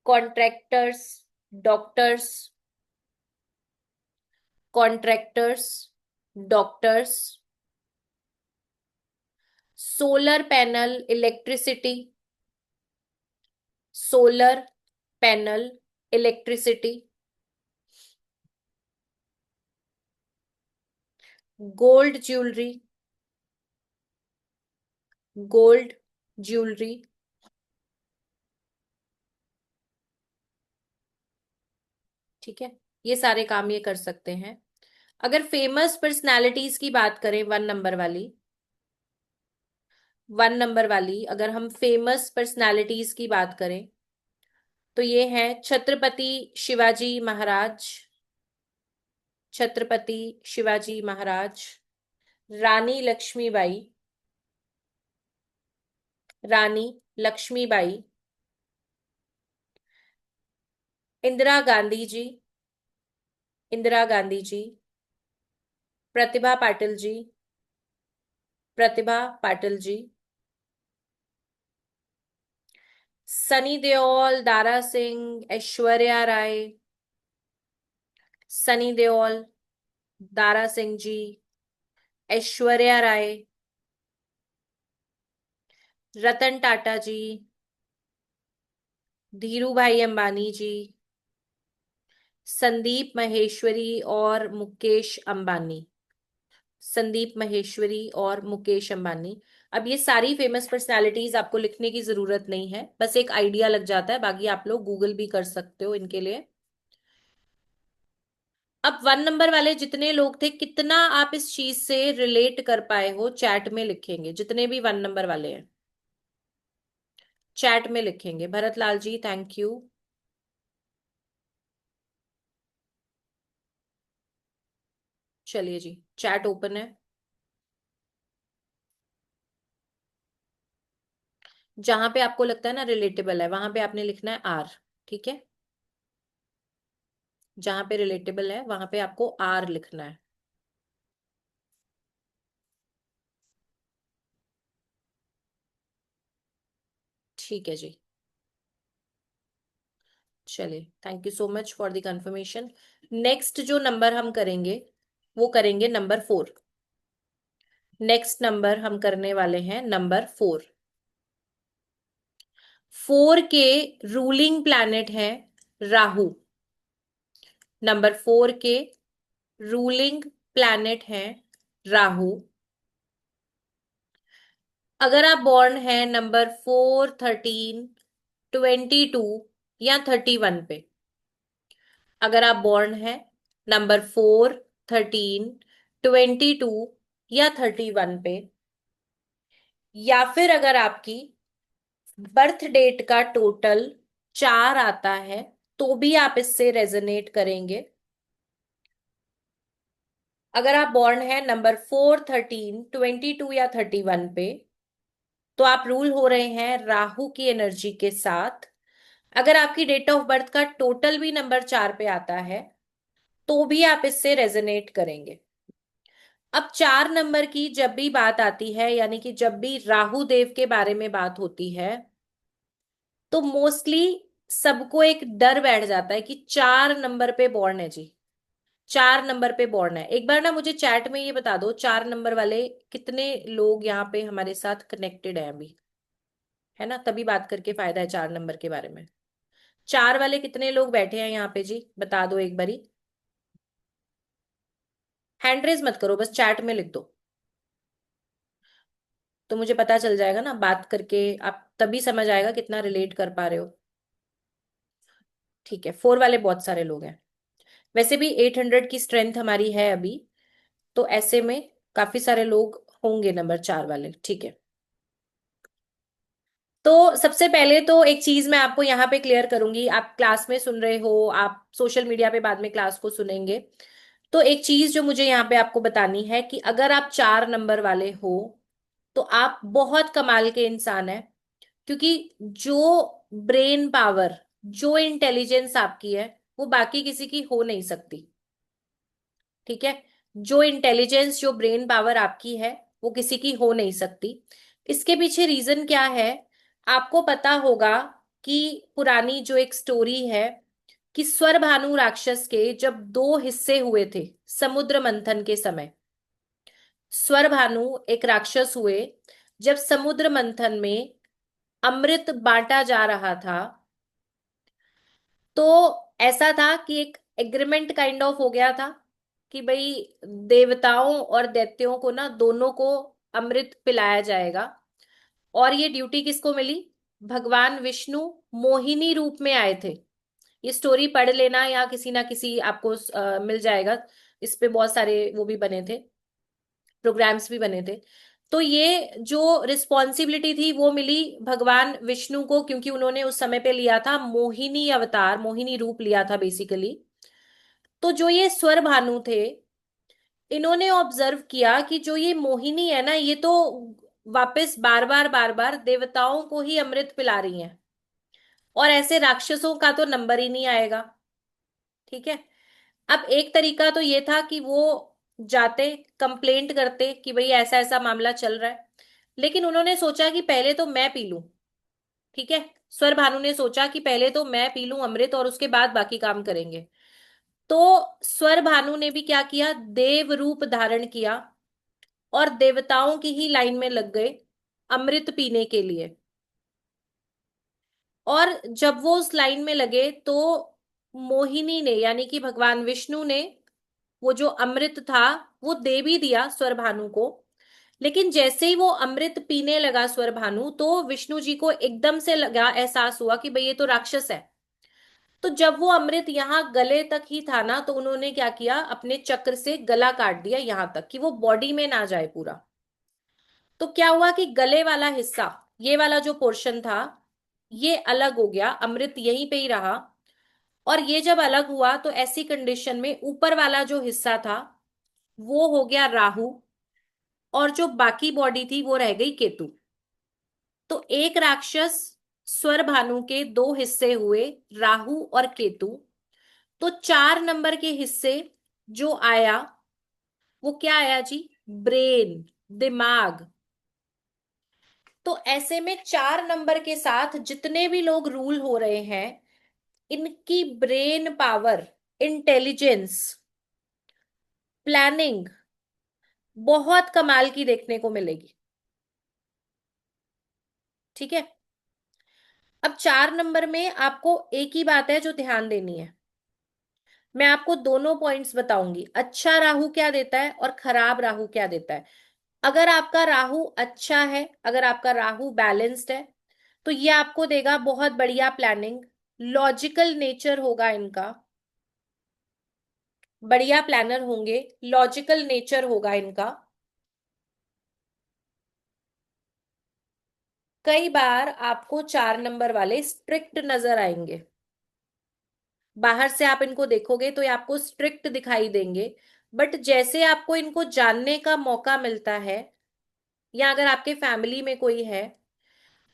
contractors, doctors, contractors, doctors, solar panel, electricity, solar panel, electricity, gold jewellery, gold jewellery. ठीक है, ये सारे काम ये कर सकते हैं। अगर फेमस पर्सनालिटीज की बात करें, वन नंबर वाली, वन नंबर वाली अगर हम फेमस पर्सनालिटीज की बात करें, तो ये है छत्रपति शिवाजी महाराज, छत्रपति शिवाजी महाराज, रानी लक्ष्मीबाई, रानी लक्ष्मीबाई, इंदिरा गांधी जी, इंदिरा गांधी जी, प्रतिभा पाटिल जी, प्रतिभा पाटिल जी, सनी देओल, दारा सिंह, ऐश्वर्या राय, सनी देओल, दारा सिंह जी, ऐश्वर्या राय, रतन टाटा जी, धीरू भाई अंबानी जी, संदीप महेश्वरी और मुकेश अंबानी, संदीप महेश्वरी और मुकेश अंबानी। अब ये सारी फेमस पर्सनालिटीज आपको लिखने की जरूरत नहीं है, बस एक आइडिया लग जाता है, बाकी आप लोग गूगल भी कर सकते हो इनके लिए। अब वन नंबर वाले जितने लोग थे, कितना आप इस चीज से रिलेट कर पाए हो, चैट में लिखेंगे, जितने भी वन नंबर वाले हैं चैट में लिखेंगे। Bharat Lal ji, thank you. चलिए जी, चैट ओपन है। जहां पे आपको लगता है ना रिलेटेबल है, वहां पे आपने लिखना है आर। ठीक है, जहां पे रिलेटेबल है वहां पे आपको आर लिखना है। ठीक है जी। चलिए, thank you so much for the confirmation. Next जो नंबर हम करेंगे, वो करेंगे नंबर 4। नेक्स्ट नंबर हम करने वाले हैं नंबर 4। 4 के रूलिंग प्लैनेट है राहु। नंबर 4 के रूलिंग प्लैनेट है राहु। अगर आप बॉर्न है नंबर 4, 13, 22 या 31 पे, अगर आप बॉर्न है नंबर 4, 13, 22 या 31 पे, या फिर अगर आपकी बर्थ डेट का टोटल 4 आता है, तो भी आप इससे रेजोनेट करेंगे। अगर आप बॉर्न है नंबर 4, 13, 22 या 31 पे, तो आप रूल हो रहे हैं राहु की एनर्जी के साथ। अगर आपकी डेट ऑफ बर्थ का टोटल भी नंबर 4 पे आता है, तो भी आप इससे रेजोनेट करेंगे। अब 4 नंबर की जब भी बात आती है, यानी कि जब भी राहु देव के बारे में बात होती है, तो मोस्टली सबको एक डर बैठ जाता है कि 4 नंबर पे बॉर्न है जी, 4 नंबर पे बॉर्न है। एक बार ना मुझे चैट में ये बता दो, 4 नंबर वाले कितने लोग यहाँ पे हमारे साथ कनेक्टेड है अभी, है ना? तभी बात करके फायदा है 4 नंबर के बारे में। 4 वाले कितने लोग बैठे हैं यहाँ पे जी, बता दो एक बारी। हैंड रेज मत करो, बस चैट में लिख दो, तो मुझे पता चल जाएगा ना, बात करके आप तभी समझ आएगा कितना रिलेट कर पा रहे हो। ठीक है, 4 वाले बहुत सारे लोग हैं। वैसे भी 800 की स्ट्रेंथ हमारी है अभी, तो ऐसे में काफी सारे लोग होंगे नंबर 4 वाले। ठीक है, तो सबसे पहले तो एक चीज मैं आपको यहाँ पे क्लियर करूंगी, आप क्लास में सुन रहे हो, आप सोशल मीडिया पे बाद में क्लास को सुनेंगे, तो एक चीज जो मुझे यहाँ पे आपको बतानी है कि अगर आप 4 नंबर वाले हो, तो आप बहुत कमाल के इंसान हैं। क्योंकि जो ब्रेन पावर, जो इंटेलिजेंस आपकी है, वो बाकी किसी की हो नहीं सकती। ठीक है, जो इंटेलिजेंस, जो ब्रेन पावर आपकी है, वो किसी की हो नहीं सकती। इसके पीछे रीजन क्या है, आपको पता होगा कि पुरानी जो एक स्टोरी है, कि स्वर भानु राक्षस के जब 2 हिस्से हुए थे समुद्र मंथन के समय, स्वर भानु एक राक्षस हुए, जब समुद्र मंथन में अमृत बांटा जा रहा था, तो ऐसा था कि एक एग्रीमेंट काइंड ऑफ हो गया था कि भाई देवताओं और दैत्यों को ना दोनों को अमृत पिलाया जाएगा। और ये ड्यूटी किसको मिली? भगवान विष्णु मोहिनी रूप में आए थे। ये स्टोरी पढ़ लेना, या किसी ना किसी आपको मिल जाएगा। इस पे बहुत सारे वो भी बने थे, प्रोग्राम्स भी बने थे। तो ये जो रिस्पॉन्सिबिलिटी थी वो मिली भगवान विष्णु को, क्योंकि उन्होंने उस समय पे लिया था मोहिनी अवतार, मोहिनी रूप लिया था बेसिकली। तो जो ये स्वर भानु थे, इन्होंने ऑब्जर्व किया कि जो ये मोहिनी है ना, ये तो वापस बार बार देवताओं को ही अमृत पिला रही हैं, और ऐसे राक्षसों का तो नंबर ही नहीं आएगा। ठीक है। अब एक तरीका तो ये था कि वो जाते, कंप्लेंट करते कि भाई ऐसा ऐसा मामला चल रहा है। लेकिन उन्होंने सोचा कि पहले तो मैं पी लूं। ठीक है। स्वर भानु ने सोचा कि पहले तो मैं पी लूं अमृत, और उसके बाद बाकी काम करेंगे। तो स्वर भानु ने भी क्या किया, देव रूप धारण किया, और देवताओं की ही लाइन में लग गए अमृत पीने के लिए। और जब वो उस लाइन में लगे तो मोहिनी ने, यानी कि भगवान विष्णु ने, वो जो अमृत था वो दे भी दिया स्वर भानु को। लेकिन जैसे ही वो अमृत पीने लगा स्वर भानु, तो विष्णु जी को एकदम से लगा, एहसास हुआ कि भाई ये तो राक्षस है। तो जब वो अमृत यहाँ गले तक ही था ना, तो उन्होंने क्या किया, अपने चक्र से गला काट दिया यहां तक कि वो बॉडी में ना जाए पूरा। तो क्या हुआ कि गले वाला हिस्सा, ये वाला जो पोर्शन था, ये अलग हो गया, अमृत यहीं पे ही रहा। और ये जब अलग हुआ तो ऐसी कंडीशन में ऊपर वाला जो हिस्सा था वो हो गया राहु, और जो बाकी बॉडी थी वो रह गई केतु। तो एक राक्षस स्वर भानु के दो हिस्से हुए, राहु और केतु। तो 4 नंबर के हिस्से जो आया, वो क्या आया जी? ब्रेन, दिमाग। तो ऐसे में 4 नंबर के साथ जितने भी लोग रूल हो रहे हैं, इनकी ब्रेन पावर, इंटेलिजेंस, प्लानिंग बहुत कमाल की देखने को मिलेगी। ठीक है। अब 4 नंबर में आपको एक ही बात है जो ध्यान देनी है। मैं आपको दोनों पॉइंट्स बताऊंगी, अच्छा राहु क्या देता है और खराब राहु क्या देता है। अगर आपका राहु अच्छा है, अगर आपका राहु बैलेंस्ड है, तो ये आपको देगा बहुत बढ़िया प्लानिंग, लॉजिकल नेचर होगा इनका, बढ़िया प्लानर होंगे, लॉजिकल नेचर होगा इनका। कई बार आपको 4 नंबर वाले स्ट्रिक्ट नजर आएंगे, बाहर से आप इनको देखोगे तो ये आपको स्ट्रिक्ट दिखाई देंगे। बट जैसे आपको इनको जानने का मौका मिलता है, या अगर आपके फैमिली में कोई है,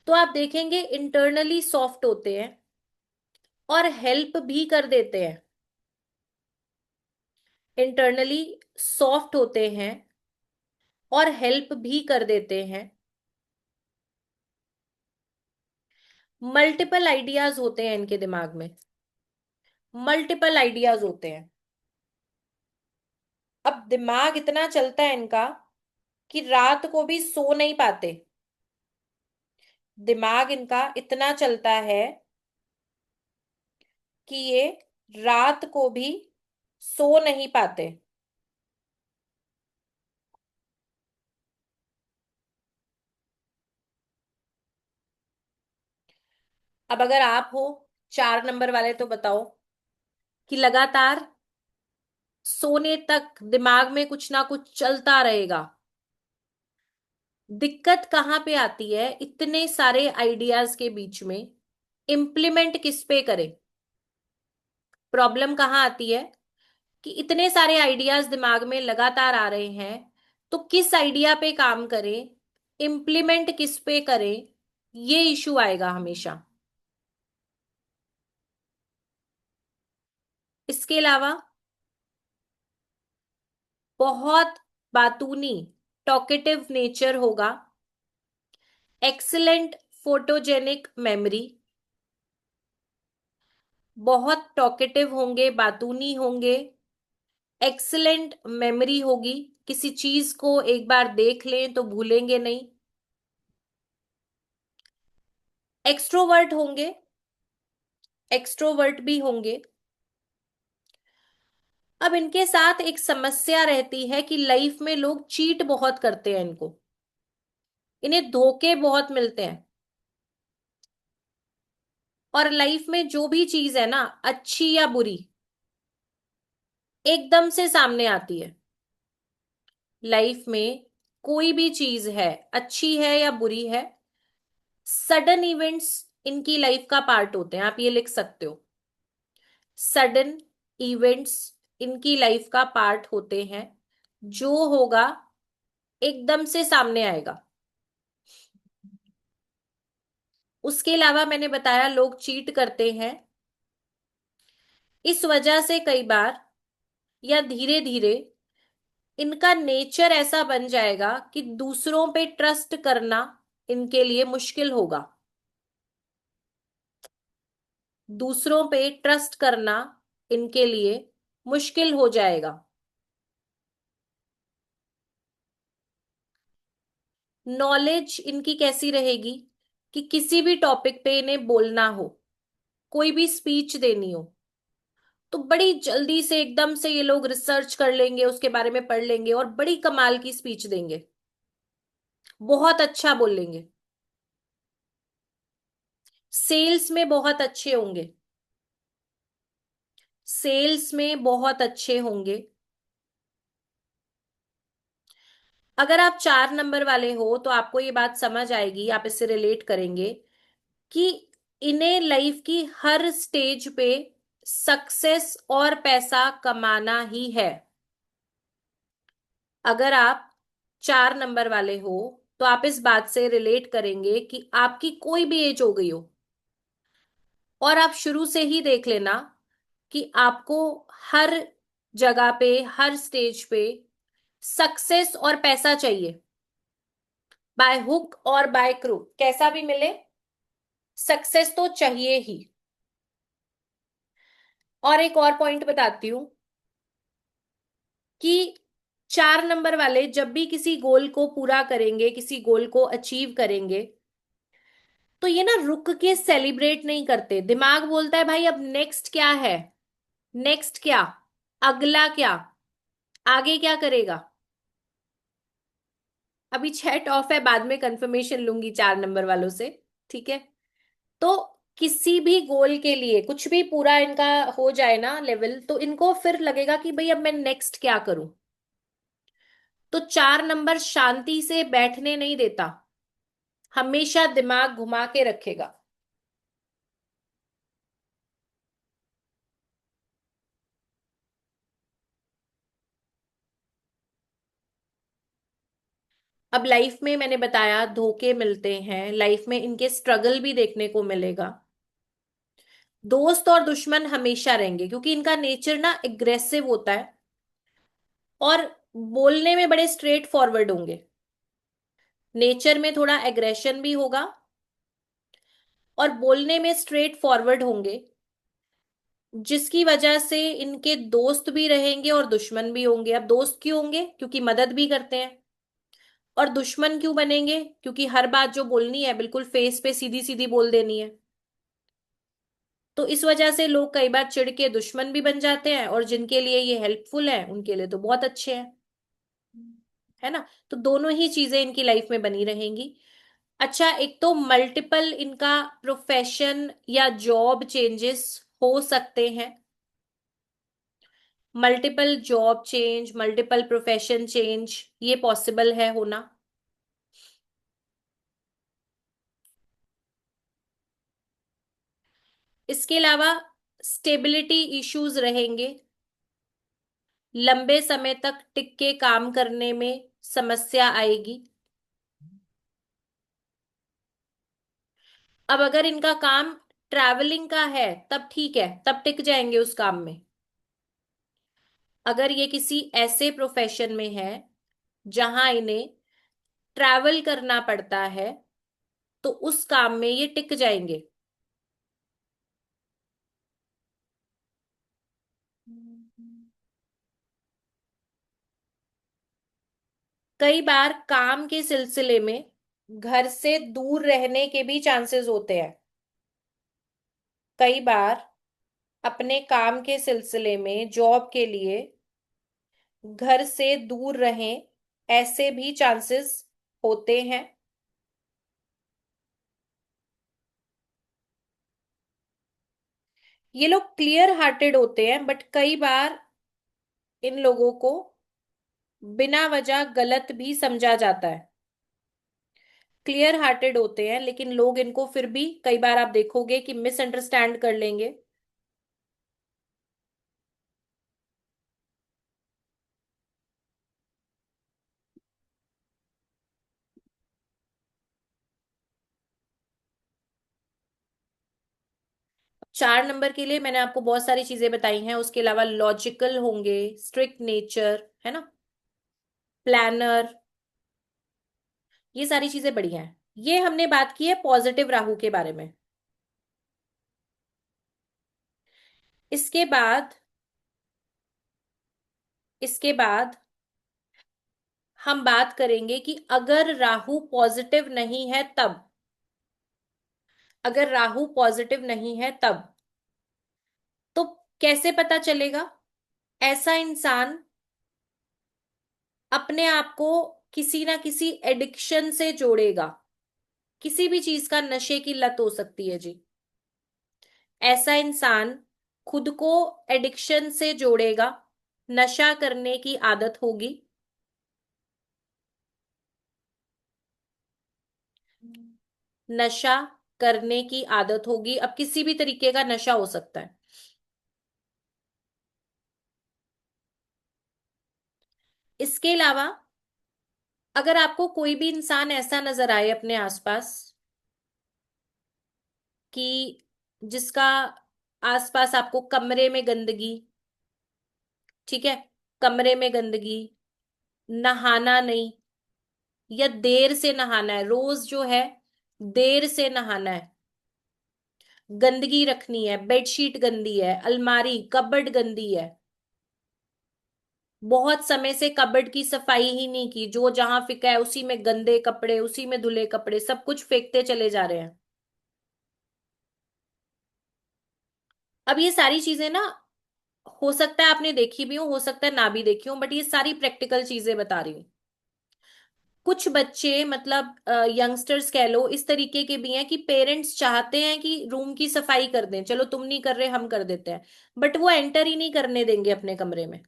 तो आप देखेंगे इंटरनली सॉफ्ट होते हैं और हेल्प भी कर देते हैं। इंटरनली सॉफ्ट होते हैं और हेल्प भी कर देते हैं। मल्टीपल आइडियाज होते हैं इनके दिमाग में, मल्टीपल आइडियाज होते हैं। अब दिमाग इतना चलता है इनका कि रात को भी सो नहीं पाते। दिमाग इनका इतना चलता है कि ये रात को भी सो नहीं पाते। अब अगर आप हो 4 नंबर वाले, तो बताओ कि लगातार सोने तक दिमाग में कुछ ना कुछ चलता रहेगा। दिक्कत कहाँ पे आती है, इतने सारे आइडियाज के बीच में इम्प्लीमेंट किस पे करें? प्रॉब्लम कहाँ आती है कि इतने सारे आइडियाज दिमाग में लगातार आ रहे हैं, तो किस आइडिया पे काम करें, इम्प्लीमेंट किस पे करें, ये इशू आएगा हमेशा। इसके अलावा बहुत बातूनी, टॉकेटिव नेचर होगा, एक्सीलेंट फोटोजेनिक मेमोरी, बहुत टॉकेटिव होंगे, बातूनी होंगे, एक्सीलेंट मेमोरी होगी, किसी चीज को एक बार देख लें तो भूलेंगे नहीं। एक्सट्रोवर्ट होंगे, एक्सट्रोवर्ट भी होंगे। अब इनके साथ एक समस्या रहती है कि लाइफ में लोग चीट बहुत करते हैं इनको, इन्हें धोखे बहुत मिलते हैं। और लाइफ में जो भी चीज है ना, अच्छी या बुरी, एकदम से सामने आती है। लाइफ में कोई भी चीज है, अच्छी है या बुरी है, सडन इवेंट्स इनकी लाइफ का पार्ट होते हैं। आप ये लिख सकते हो, सडन इवेंट्स इनकी लाइफ का पार्ट होते हैं। जो होगा एकदम से सामने आएगा। उसके अलावा मैंने बताया लोग चीट करते हैं। इस वजह से कई बार या धीरे धीरे इनका नेचर ऐसा बन जाएगा कि दूसरों पे ट्रस्ट करना इनके लिए मुश्किल होगा। दूसरों पे ट्रस्ट करना इनके लिए मुश्किल हो जाएगा। नॉलेज इनकी कैसी रहेगी कि किसी भी टॉपिक पे इन्हें बोलना हो, कोई भी स्पीच देनी हो, तो बड़ी जल्दी से एकदम से ये लोग रिसर्च कर लेंगे, उसके बारे में पढ़ लेंगे और बड़ी कमाल की स्पीच देंगे, बहुत अच्छा बोलेंगे। सेल्स में बहुत अच्छे होंगे, सेल्स में बहुत अच्छे होंगे। अगर आप 4 नंबर वाले हो तो आपको ये बात समझ आएगी, आप इससे रिलेट करेंगे कि इन्हें लाइफ की हर स्टेज पे सक्सेस और पैसा कमाना ही है। अगर आप 4 नंबर वाले हो तो आप इस बात से रिलेट करेंगे कि आपकी कोई भी एज हो गई हो, और आप शुरू से ही देख लेना कि आपको हर जगह पे, हर स्टेज पे सक्सेस और पैसा चाहिए, बाय हुक और बाय क्रूक, कैसा भी मिले सक्सेस तो चाहिए ही। और एक और पॉइंट बताती हूं कि 4 नंबर वाले जब भी किसी गोल को पूरा करेंगे, किसी गोल को अचीव करेंगे, तो ये ना रुक के सेलिब्रेट नहीं करते। दिमाग बोलता है भाई अब नेक्स्ट क्या है, नेक्स्ट क्या, अगला क्या, आगे क्या करेगा। अभी चैट ऑफ है, बाद में कंफर्मेशन लूंगी 4 नंबर वालों से, ठीक है। तो किसी भी गोल के लिए कुछ भी पूरा इनका हो जाए ना लेवल, तो इनको फिर लगेगा कि भाई अब मैं नेक्स्ट क्या करूं। तो 4 नंबर शांति से बैठने नहीं देता, हमेशा दिमाग घुमा के रखेगा। अब लाइफ में मैंने बताया धोखे मिलते हैं, लाइफ में इनके स्ट्रगल भी देखने को मिलेगा। दोस्त और दुश्मन हमेशा रहेंगे क्योंकि इनका नेचर ना एग्रेसिव होता है, और बोलने में बड़े स्ट्रेट फॉरवर्ड होंगे। नेचर में थोड़ा एग्रेशन भी होगा और बोलने में स्ट्रेट फॉरवर्ड होंगे, जिसकी वजह से इनके दोस्त भी रहेंगे और दुश्मन भी होंगे। अब दोस्त क्यों होंगे? क्योंकि मदद भी करते हैं। और दुश्मन क्यों बनेंगे? क्योंकि हर बात जो बोलनी है बिल्कुल फेस पे सीधी सीधी बोल देनी है। तो इस वजह से लोग कई बार चिढ़ के दुश्मन भी बन जाते हैं, और जिनके लिए ये हेल्पफुल है उनके लिए तो बहुत अच्छे हैं, है ना। तो दोनों ही चीजें इनकी लाइफ में बनी रहेंगी। अच्छा, एक तो मल्टीपल इनका प्रोफेशन या जॉब चेंजेस हो सकते हैं। Multiple job change, multiple profession change, ये पॉसिबल है होना। इसके अलावा स्टेबिलिटी इश्यूज रहेंगे, लंबे समय तक टिक के काम करने में समस्या आएगी। अब अगर इनका काम ट्रैवलिंग का है तब ठीक है, तब टिक जाएंगे उस काम में। अगर ये किसी ऐसे प्रोफेशन में है जहां इन्हें ट्रैवल करना पड़ता है, तो उस काम में ये टिक जाएंगे। कई बार काम के सिलसिले में घर से दूर रहने के भी चांसेस होते हैं। कई बार अपने काम के सिलसिले में, जॉब के लिए घर से दूर रहें, ऐसे भी चांसेस होते हैं। ये लोग क्लियर हार्टेड होते हैं, बट कई बार इन लोगों को बिना वजह गलत भी समझा जाता है। क्लियर हार्टेड होते हैं, लेकिन लोग इनको फिर भी कई बार आप देखोगे कि मिसअंडरस्टैंड कर लेंगे। 4 नंबर के लिए मैंने आपको बहुत सारी चीजें बताई हैं, उसके अलावा लॉजिकल होंगे, स्ट्रिक्ट नेचर है ना, प्लानर, ये सारी चीजें बढ़िया हैं। ये हमने बात की है पॉजिटिव राहु के बारे में। इसके बाद इसके बाद हम बात करेंगे कि अगर राहु पॉजिटिव नहीं है तब, अगर राहु पॉजिटिव नहीं है तब तो कैसे पता चलेगा? ऐसा इंसान अपने आप को किसी ना किसी एडिक्शन से जोड़ेगा। किसी भी चीज का, नशे की लत हो सकती है जी। ऐसा इंसान खुद को एडिक्शन से जोड़ेगा, नशा करने की आदत होगी। नशा करने की आदत होगी, अब किसी भी तरीके का नशा हो सकता है। इसके अलावा अगर आपको कोई भी इंसान ऐसा नजर आए अपने आसपास कि जिसका आसपास आपको कमरे में गंदगी, ठीक है, कमरे में गंदगी, नहाना नहीं, या देर से नहाना है, रोज जो है देर से नहाना है, गंदगी रखनी है, बेडशीट गंदी है, अलमारी कबर्ड गंदी है, बहुत समय से कबर्ड की सफाई ही नहीं की, जो जहां फेंका है उसी में गंदे कपड़े, उसी में धुले कपड़े, सब कुछ फेंकते चले जा रहे हैं। अब ये सारी चीजें ना, हो सकता है आपने देखी भी हो सकता है ना भी देखी हो, बट ये सारी प्रैक्टिकल चीजें बता रही हूँ। कुछ बच्चे मतलब यंगस्टर्स कह लो, इस तरीके के भी हैं कि पेरेंट्स चाहते हैं कि रूम की सफाई कर दें, चलो तुम नहीं कर रहे हम कर देते हैं, बट वो एंटर ही नहीं करने देंगे अपने कमरे में,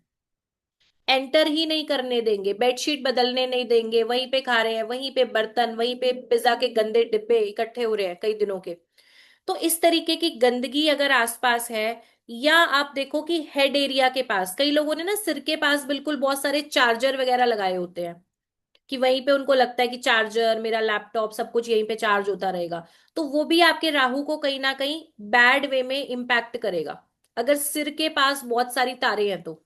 एंटर ही नहीं करने देंगे, बेडशीट बदलने नहीं देंगे, वहीं पे खा रहे हैं, वहीं पे बर्तन, वहीं पे पिज्जा के गंदे डिब्बे इकट्ठे हो रहे हैं कई दिनों के। तो इस तरीके की गंदगी अगर आसपास है, या आप देखो कि हेड एरिया के पास कई लोगों ने ना सिर के पास बिल्कुल बहुत सारे चार्जर वगैरह लगाए होते हैं, कि वहीं पे उनको लगता है कि चार्जर, मेरा लैपटॉप, सब कुछ यहीं पे चार्ज होता रहेगा। तो वो भी आपके राहु को कहीं ना कहीं बैड वे में इम्पैक्ट करेगा, अगर सिर के पास बहुत सारी तारें हैं तो।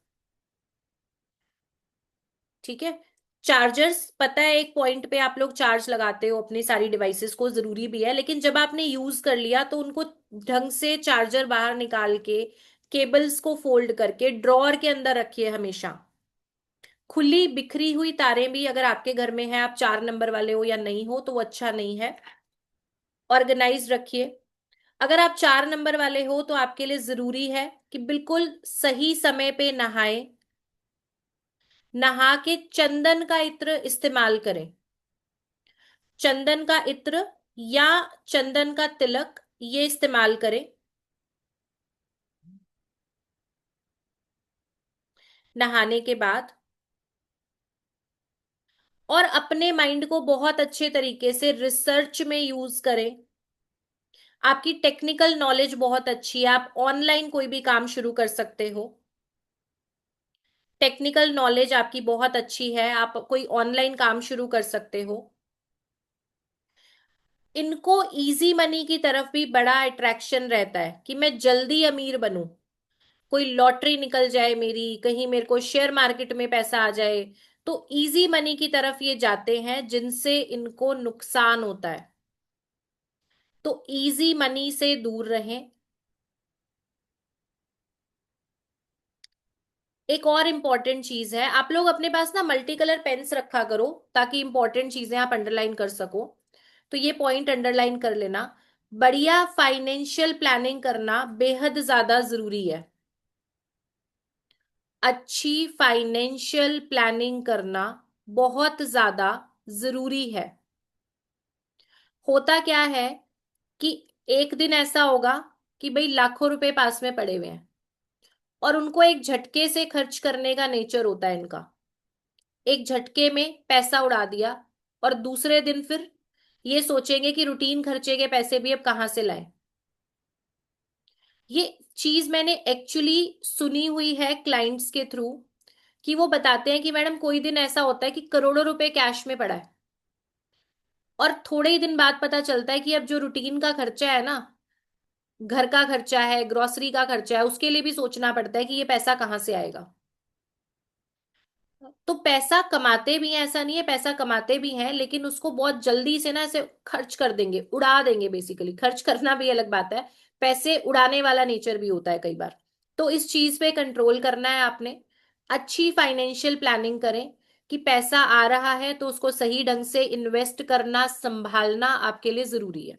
ठीक है। चार्जर्स, पता है एक पॉइंट पे आप लोग चार्ज लगाते हो अपनी सारी डिवाइसेस को, जरूरी भी है, लेकिन जब आपने यूज कर लिया तो उनको ढंग से चार्जर बाहर निकाल के, केबल्स को फोल्ड करके ड्रॉअर के अंदर रखिए हमेशा। खुली बिखरी हुई तारें भी अगर आपके घर में है, आप 4 नंबर वाले हो या नहीं हो, तो वो अच्छा नहीं है। ऑर्गेनाइज रखिए। अगर आप 4 नंबर वाले हो तो आपके लिए जरूरी है कि बिल्कुल सही समय पे नहाएं, नहा के चंदन का इत्र इस्तेमाल करें। चंदन का इत्र या चंदन का तिलक, ये इस्तेमाल करें नहाने के बाद। और अपने माइंड को बहुत अच्छे तरीके से रिसर्च में यूज करें। आपकी टेक्निकल नॉलेज बहुत अच्छी है, आप ऑनलाइन कोई भी काम शुरू कर सकते हो। टेक्निकल नॉलेज आपकी बहुत अच्छी है, आप कोई ऑनलाइन काम शुरू कर सकते हो। इनको इजी मनी की तरफ भी बड़ा अट्रैक्शन रहता है कि मैं जल्दी अमीर बनूं, कोई लॉटरी निकल जाए मेरी, कहीं मेरे को शेयर मार्केट में पैसा आ जाए। तो इजी मनी की तरफ ये जाते हैं जिनसे इनको नुकसान होता है। तो इजी मनी से दूर रहें। एक और इंपॉर्टेंट चीज है, आप लोग अपने पास ना मल्टी कलर पेन्स रखा करो, ताकि इंपॉर्टेंट चीजें आप अंडरलाइन कर सको। तो ये पॉइंट अंडरलाइन कर लेना। बढ़िया फाइनेंशियल प्लानिंग करना बेहद ज्यादा जरूरी है। अच्छी फाइनेंशियल प्लानिंग करना बहुत ज्यादा जरूरी है। होता क्या है कि एक दिन ऐसा होगा कि भाई लाखों रुपए पास में पड़े हुए हैं, और उनको एक झटके से खर्च करने का नेचर होता है इनका। एक झटके में पैसा उड़ा दिया, और दूसरे दिन फिर ये सोचेंगे कि रूटीन खर्चे के पैसे भी अब कहां से लाएं। ये चीज मैंने एक्चुअली सुनी हुई है क्लाइंट्स के थ्रू, कि वो बताते हैं कि मैडम कोई दिन ऐसा होता है कि करोड़ों रुपए कैश में पड़ा है, और थोड़े ही दिन बाद पता चलता है कि अब जो रूटीन का खर्चा है ना, घर का खर्चा है, ग्रोसरी का खर्चा है, उसके लिए भी सोचना पड़ता है कि ये पैसा कहाँ से आएगा। तो पैसा कमाते भी हैं, ऐसा नहीं है, पैसा कमाते भी हैं, लेकिन उसको बहुत जल्दी से ना ऐसे खर्च कर देंगे, उड़ा देंगे। बेसिकली खर्च करना भी अलग बात है, पैसे उड़ाने वाला नेचर भी होता है कई बार। तो इस चीज पे कंट्रोल करना है आपने। अच्छी फाइनेंशियल प्लानिंग करें कि पैसा आ रहा है तो उसको सही ढंग से इन्वेस्ट करना, संभालना आपके लिए जरूरी है।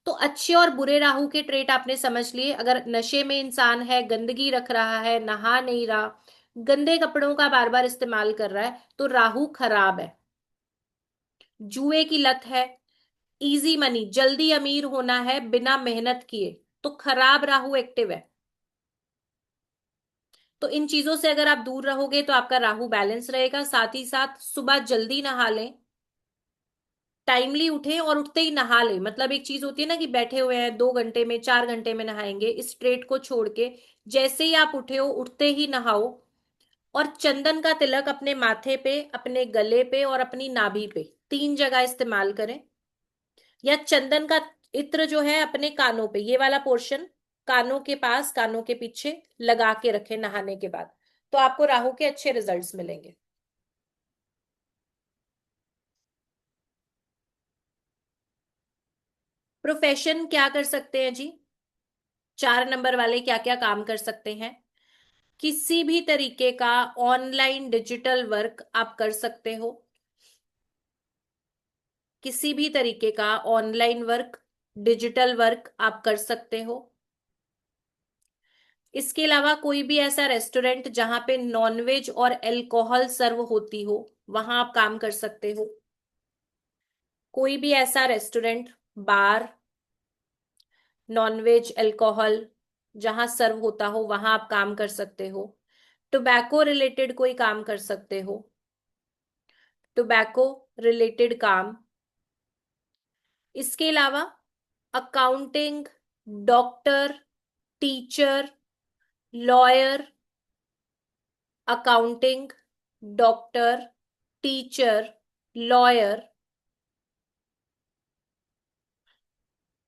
तो अच्छे और बुरे राहु के ट्रेट आपने समझ लिए। अगर नशे में इंसान है, गंदगी रख रहा है, नहा नहीं रहा, गंदे कपड़ों का बार बार इस्तेमाल कर रहा है, तो राहु खराब है। जुए की लत है, इजी मनी, जल्दी अमीर होना है बिना मेहनत किए, तो खराब राहु एक्टिव है। तो इन चीजों से अगर आप दूर रहोगे तो आपका राहु बैलेंस रहेगा। साथ ही साथ सुबह जल्दी नहा लें, टाइमली उठें, और उठते ही नहा लें। मतलब एक चीज होती है ना कि बैठे हुए हैं 2 घंटे में, 4 घंटे में नहाएंगे, इस ट्रेट को छोड़ के जैसे ही आप उठे हो उठते ही नहाओ। और चंदन का तिलक अपने माथे पे, अपने गले पे और अपनी नाभि पे 3 जगह इस्तेमाल करें। या चंदन का इत्र जो है अपने कानों पे, ये वाला पोर्शन कानों के पास, कानों के पीछे लगा के रखें नहाने के बाद। तो आपको राहु के अच्छे रिजल्ट्स मिलेंगे। प्रोफेशन क्या कर सकते हैं जी? 4 नंबर वाले क्या क्या काम कर सकते हैं? किसी भी तरीके का ऑनलाइन डिजिटल वर्क आप कर सकते हो। किसी भी तरीके का ऑनलाइन वर्क, डिजिटल वर्क आप कर सकते हो। इसके अलावा कोई भी ऐसा रेस्टोरेंट जहां पे नॉनवेज और अल्कोहल सर्व होती हो, वहां आप काम कर सकते हो। कोई भी ऐसा रेस्टोरेंट, बार, नॉनवेज, अल्कोहल जहां सर्व होता हो, वहां आप काम कर सकते हो। टोबैको रिलेटेड कोई काम कर सकते हो, टोबैको रिलेटेड काम। इसके अलावा accounting, doctor, teacher, lawyer, accounting, doctor, teacher, lawyer,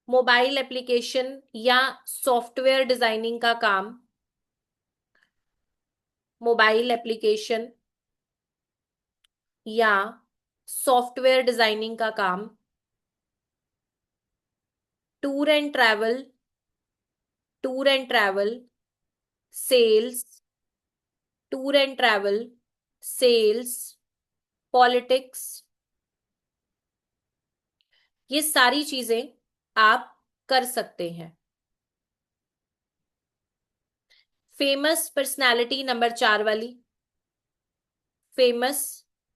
mobile application या सॉफ्टवेयर डिजाइनिंग का काम, मोबाइल एप्लीकेशन या सॉफ्टवेयर डिजाइनिंग का काम, tour and travel, tour and travel, sales, tour and travel, sales, politics, ये सारी चीजें आप कर सकते हैं। फेमस पर्सनालिटी नंबर 4 वाली, फेमस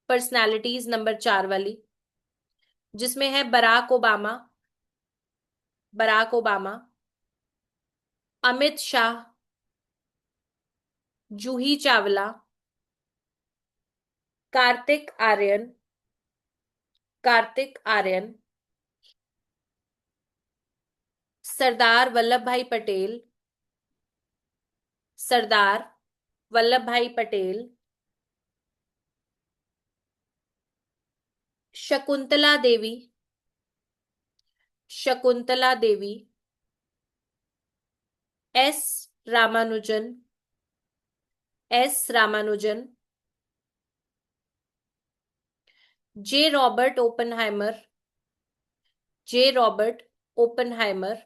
पर्सनालिटीज नंबर 4 वाली, जिसमें है Barack Obama, Barack Obama, Amit Shah, Juhi Chawla, Kartik Aaryan, Kartik Aaryan, Sardar Vallabh Bhai Patel, Sardar Vallabh Bhai Patel, Shakuntala Devi, Shakuntala Devi, S Ramanujan, S Ramanujan, J Robert Oppenheimer, J Robert Oppenheimer,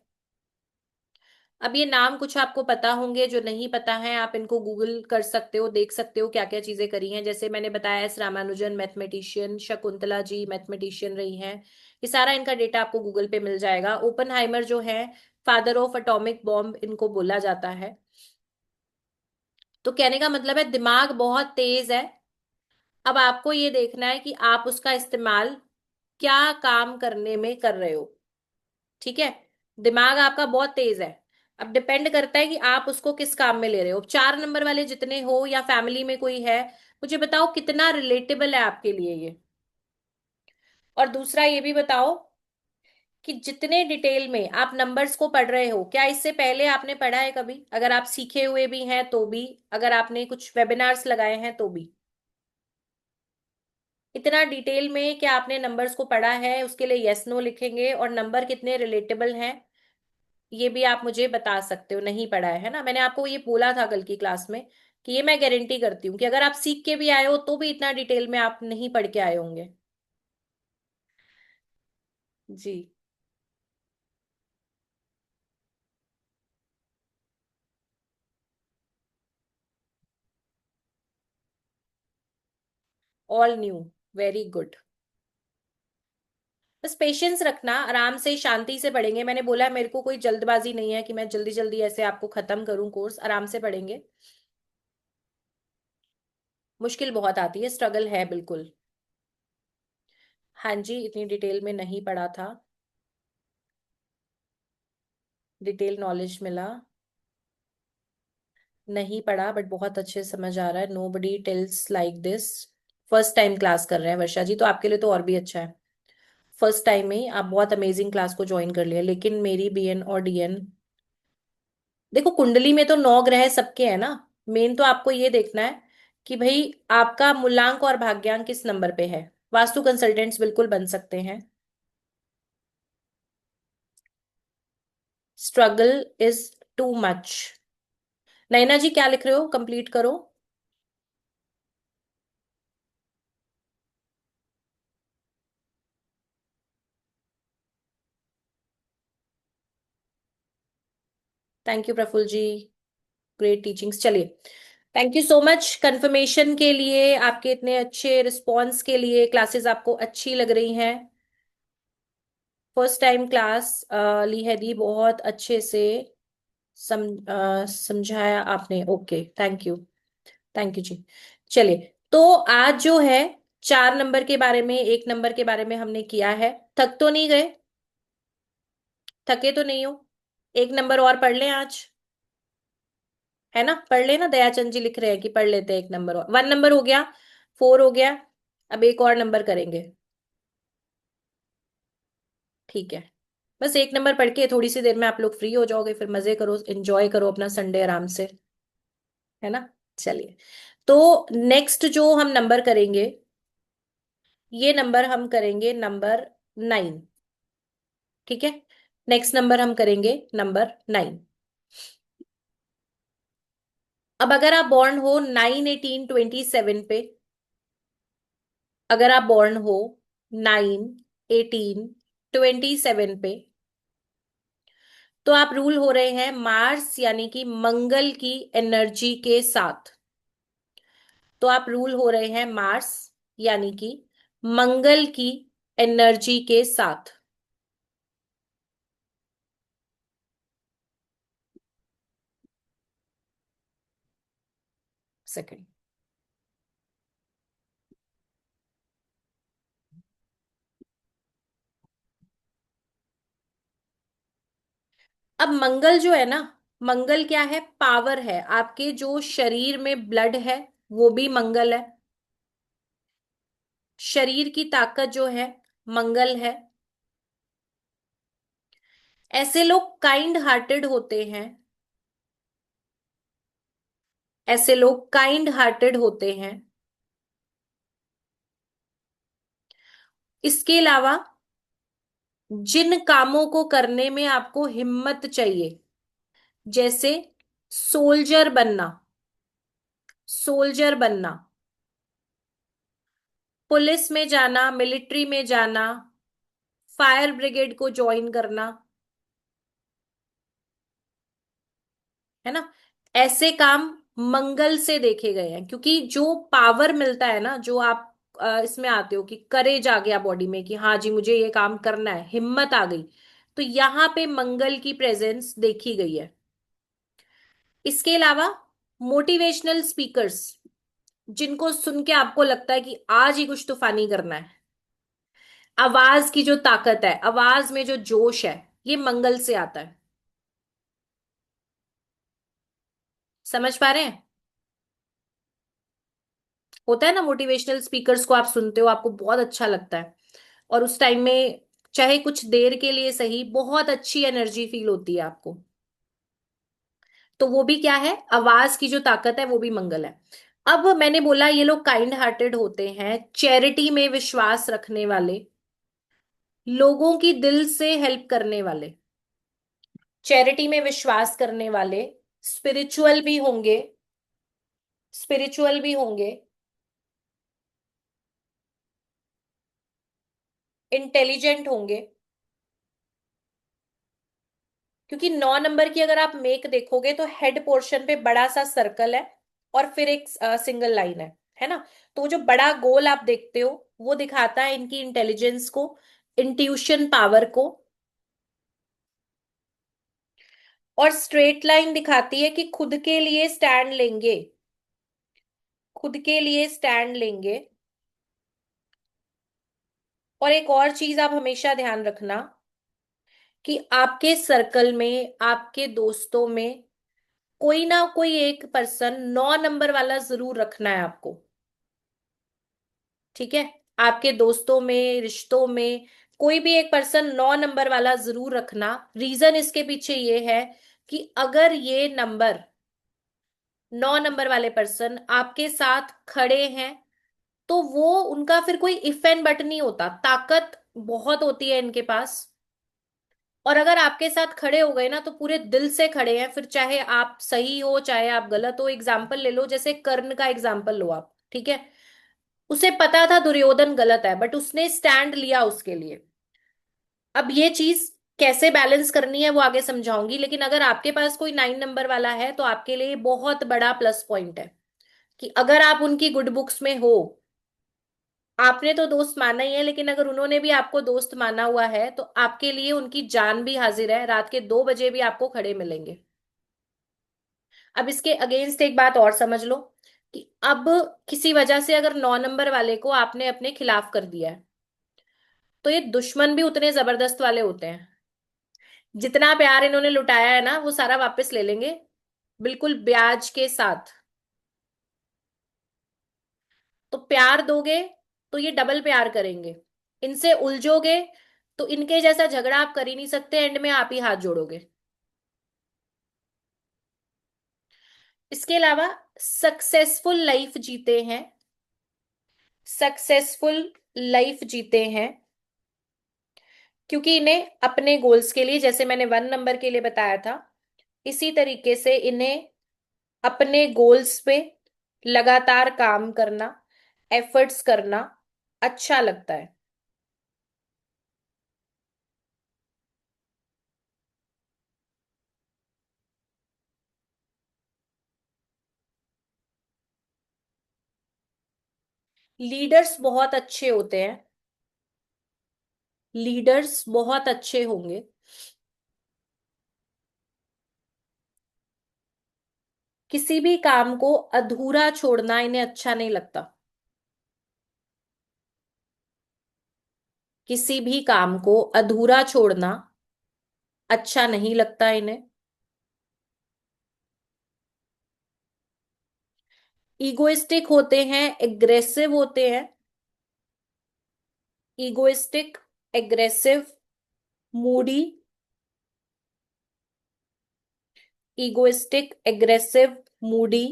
अब ये नाम कुछ आपको पता होंगे, जो नहीं पता है आप इनको गूगल कर सकते हो, देख सकते हो क्या क्या चीजें करी हैं। जैसे मैंने बताया, S Ramanujan mathematician, Shakuntala ji mathematician रही हैं। ये सारा इनका डेटा आपको गूगल पे मिल जाएगा। ओपनहाइमर जो है, फादर ऑफ एटॉमिक बॉम्ब इनको बोला जाता है। तो कहने का मतलब है दिमाग बहुत तेज है। अब आपको ये देखना है कि आप उसका इस्तेमाल क्या काम करने में कर रहे हो। ठीक है, दिमाग आपका बहुत तेज है। अब डिपेंड करता है कि आप उसको किस काम में ले रहे हो। 4 नंबर वाले जितने हो या फैमिली में कोई है, मुझे बताओ कितना रिलेटेबल है आपके लिए ये। और दूसरा ये भी बताओ कि जितने डिटेल में आप नंबर्स को पढ़ रहे हो, क्या इससे पहले आपने पढ़ा है कभी? अगर आप सीखे हुए भी हैं तो भी, अगर आपने कुछ वेबिनार्स लगाए हैं तो भी, इतना डिटेल में क्या आपने नंबर्स को पढ़ा है? उसके लिए यस नो लिखेंगे। और नंबर कितने रिलेटेबल हैं ये भी आप मुझे बता सकते हो। नहीं पढ़ा है ना, मैंने आपको ये बोला था कल की क्लास में कि ये मैं गारंटी करती हूँ कि अगर आप सीख के भी आए हो तो भी इतना डिटेल में आप नहीं पढ़ के आए होंगे। जी। All new. Very good. बस पेशेंस रखना, आराम से शांति से पढ़ेंगे। मैंने बोला मेरे को कोई जल्दबाजी नहीं है कि मैं जल्दी जल्दी ऐसे आपको खत्म करूं कोर्स। आराम से पढ़ेंगे। मुश्किल बहुत आती है, स्ट्रगल है बिल्कुल। हाँ जी, इतनी डिटेल में नहीं पढ़ा था। डिटेल नॉलेज मिला। नहीं पढ़ा बट बहुत अच्छे से समझ आ रहा है। Nobody tells like this. First time class कर रहे हैं वर्षा जी, तो आपके लिए तो और भी अच्छा है। फर्स्ट टाइम में ही आप बहुत अमेजिंग क्लास को ज्वाइन कर लिया। लेकिन मेरी बीएन और डीएन, देखो कुंडली में तो 9 ग्रह सबके हैं ना। मेन तो आपको ये देखना है कि भाई आपका मूलांक और भाग्यांक किस नंबर पे है। वास्तु कंसल्टेंट्स बिल्कुल बन सकते हैं। Struggle is too much. Naina ji क्या लिख रहे हो? कंप्लीट करो। Thank you Praful ji. Great teachings. चलिए, thank you so much confirmation के लिए, आपके इतने अच्छे रिस्पॉन्स के लिए। क्लासेस आपको अच्छी लग रही हैं? फर्स्ट टाइम क्लास ली है दी, बहुत अच्छे से समझाया आपने। Okay, thank you. Thank you जी। चलिए, तो आज जो है 4 नंबर के बारे में, 1 नंबर के बारे में हमने किया है। थक तो नहीं गए? थके तो नहीं हो? 1 नंबर और पढ़ लें आज, है ना? पढ़ लेना, दयाचंद जी लिख रहे हैं कि पढ़ लेते हैं 1 नंबर और। 1 नंबर हो गया, 4 हो गया। अब एक और नंबर करेंगे। ठीक है, बस 1 नंबर पढ़ के थोड़ी सी देर में आप लोग फ्री हो जाओगे, फिर मजे करो, एंजॉय करो अपना संडे आराम से, है ना? चलिए, तो नेक्स्ट जो हम नंबर करेंगे, ये नंबर हम करेंगे नंबर 9। ठीक है, नेक्स्ट नंबर हम करेंगे नंबर 9। अब अगर आप बॉर्न हो 9/18/27 पे, अगर आप बॉर्न हो 9/18/27 पे, तो आप रूल हो रहे हैं मार्स यानी कि मंगल की एनर्जी के साथ। तो आप रूल हो रहे हैं मार्स यानी कि मंगल की एनर्जी के साथ। सेकंड। अब मंगल जो है ना, मंगल क्या है? पावर है। आपके जो शरीर में ब्लड है वो भी मंगल है। शरीर की ताकत जो है मंगल है। ऐसे लोग काइंड हार्टेड होते हैं। ऐसे लोग काइंड हार्टेड होते हैं। इसके अलावा जिन कामों को करने में आपको हिम्मत चाहिए, जैसे सोल्जर बनना, सोल्जर बनना, पुलिस में जाना, मिलिट्री में जाना, फायर ब्रिगेड को ज्वाइन करना, है ना। ऐसे काम मंगल से देखे गए हैं, क्योंकि जो पावर मिलता है ना, जो आप इसमें आते हो कि करेज आ गया बॉडी में कि हाँ जी मुझे ये काम करना है, हिम्मत आ गई, तो यहाँ पे मंगल की प्रेजेंस देखी गई है। इसके अलावा मोटिवेशनल स्पीकर्स, जिनको सुन के आपको लगता है कि आज ही कुछ तूफानी करना है, आवाज की जो ताकत है, आवाज में जो जोश है, ये मंगल से आता है। समझ पा रहे हैं? होता है ना, मोटिवेशनल स्पीकर्स को आप सुनते हो, आपको बहुत अच्छा लगता है, और उस टाइम में चाहे कुछ देर के लिए सही, बहुत अच्छी एनर्जी फील होती है आपको। तो वो भी क्या है, आवाज की जो ताकत है वो भी मंगल है। अब मैंने बोला ये लोग काइंड हार्टेड होते हैं, चैरिटी में विश्वास रखने वाले, लोगों की दिल से हेल्प करने वाले, चैरिटी में विश्वास करने वाले, स्पिरिचुअल भी होंगे, स्पिरिचुअल भी होंगे, इंटेलिजेंट होंगे। क्योंकि 9 नंबर की अगर आप मेक देखोगे तो हेड पोर्शन पे बड़ा सा सर्कल है, और फिर एक सिंगल लाइन है ना। तो वो जो बड़ा गोल आप देखते हो, वो दिखाता है इनकी इंटेलिजेंस को, इंट्यूशन पावर को। और स्ट्रेट लाइन दिखाती है कि खुद के लिए स्टैंड लेंगे, खुद के लिए स्टैंड लेंगे। और एक और चीज आप हमेशा ध्यान रखना, कि आपके सर्कल में, आपके दोस्तों में कोई ना कोई एक पर्सन 9 नंबर वाला जरूर रखना है आपको। ठीक है, आपके दोस्तों में, रिश्तों में कोई भी एक पर्सन 9 नंबर वाला जरूर रखना। रीजन इसके पीछे ये है कि अगर ये नंबर, 9 नंबर वाले पर्सन आपके साथ खड़े हैं, तो वो उनका फिर कोई इफ एंड बट नहीं होता, ताकत बहुत होती है इनके पास। और अगर आपके साथ खड़े हो गए ना, तो पूरे दिल से खड़े हैं, फिर चाहे आप सही हो चाहे आप गलत हो। एग्जाम्पल ले लो, जैसे कर्ण का एग्जाम्पल लो आप, ठीक है। उसे पता था दुर्योधन गलत है, बट उसने स्टैंड लिया उसके लिए। अब ये चीज कैसे बैलेंस करनी है वो आगे समझाऊंगी, लेकिन अगर आपके पास कोई 9 नंबर वाला है तो आपके लिए बहुत बड़ा प्लस पॉइंट है, कि अगर आप उनकी गुड बुक्स में हो, आपने तो दोस्त माना ही है, लेकिन अगर उन्होंने भी आपको दोस्त माना हुआ है, तो आपके लिए उनकी जान भी हाजिर है, रात के 2 बजे भी आपको खड़े मिलेंगे। अब इसके अगेंस्ट एक बात और समझ लो, कि अब किसी वजह से अगर 9 नंबर वाले को आपने अपने खिलाफ कर दिया है, तो ये दुश्मन भी उतने जबरदस्त वाले होते हैं। जितना प्यार इन्होंने लुटाया है ना, वो सारा वापस ले लेंगे, बिल्कुल ब्याज के साथ। तो प्यार दोगे तो ये डबल प्यार करेंगे, इनसे उलझोगे तो इनके जैसा झगड़ा आप कर ही नहीं सकते, एंड में आप ही हाथ जोड़ोगे। इसके अलावा सक्सेसफुल लाइफ जीते हैं, सक्सेसफुल लाइफ जीते हैं, क्योंकि इन्हें अपने गोल्स के लिए, जैसे मैंने 1 नंबर के लिए बताया था, इसी तरीके से इन्हें अपने गोल्स पे लगातार काम करना, एफर्ट्स करना अच्छा लगता है। लीडर्स बहुत अच्छे होते हैं, लीडर्स बहुत अच्छे होंगे। किसी भी काम को अधूरा छोड़ना इन्हें अच्छा नहीं लगता, किसी भी काम को अधूरा छोड़ना अच्छा नहीं लगता इन्हें। ईगोइस्टिक होते हैं, एग्रेसिव होते हैं, egoistic, aggressive, Moody, egoistic, aggressive, Moody.